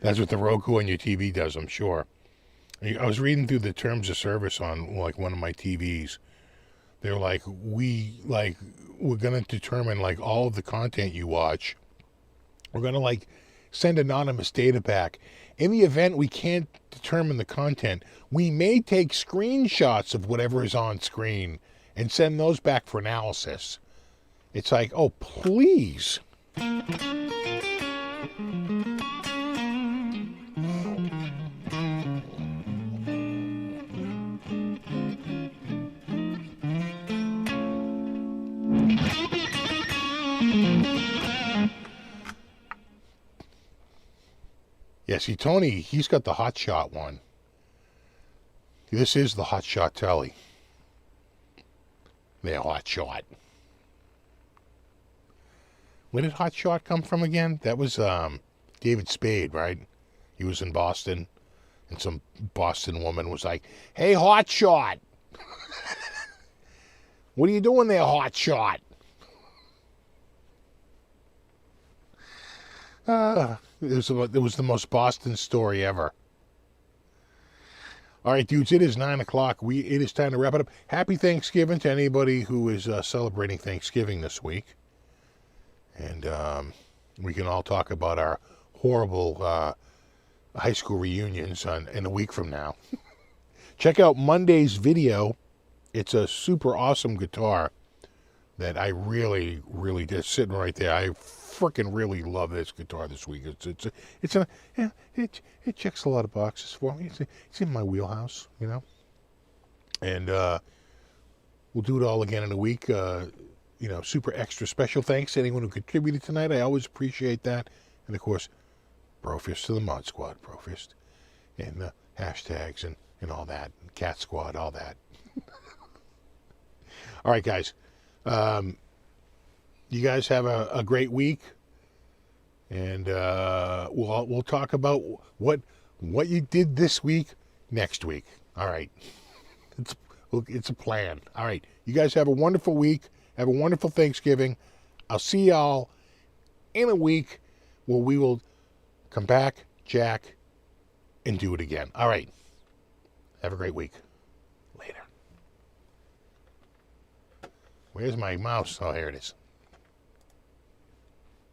That's what the Roku on your TV does, I'm sure. I was reading through the terms of service on like one of my TVs. They're like, we're gonna determine like all of the content you watch. We're gonna like send anonymous data back. In the event we can't determine the content, we may take screenshots of whatever is on screen and send those back for analysis. It's like, oh, please. Yeah, see, Tony, he's got the Hotshot one. This is the Hotshot Tele. They're Hotshot. Where did Hotshot come from again? That was David Spade, right? He was in Boston, and some Boston woman was like, "Hey, Hotshot! What are you doing there, Hotshot?" It was the most Boston story ever. All right, dudes, it is 9 o'clock. It is time to wrap it up. Happy Thanksgiving to anybody who is celebrating Thanksgiving this week. And we can all talk about our horrible high school reunions in a week from now. Check out Monday's video. It's a super awesome guitar that I really, really did. Sitting right there. I freaking really love this guitar this week. It checks a lot of boxes for me. It's in my wheelhouse, you know. And we'll do it all again in a week. Super extra special thanks to anyone who contributed tonight. I always appreciate that. And of course, Brofist to the Mod Squad, Brofist, and the hashtags and all that, Cat Squad, all that. All right, guys. You guys have a great week, and we'll talk about what you did this week next week. All right, it's a plan. All right, you guys have a wonderful week. Have a wonderful Thanksgiving. I'll see y'all in a week where we will come back, Jack, and do it again. All right, have a great week. Later. Where's my mouse? Oh, here it is.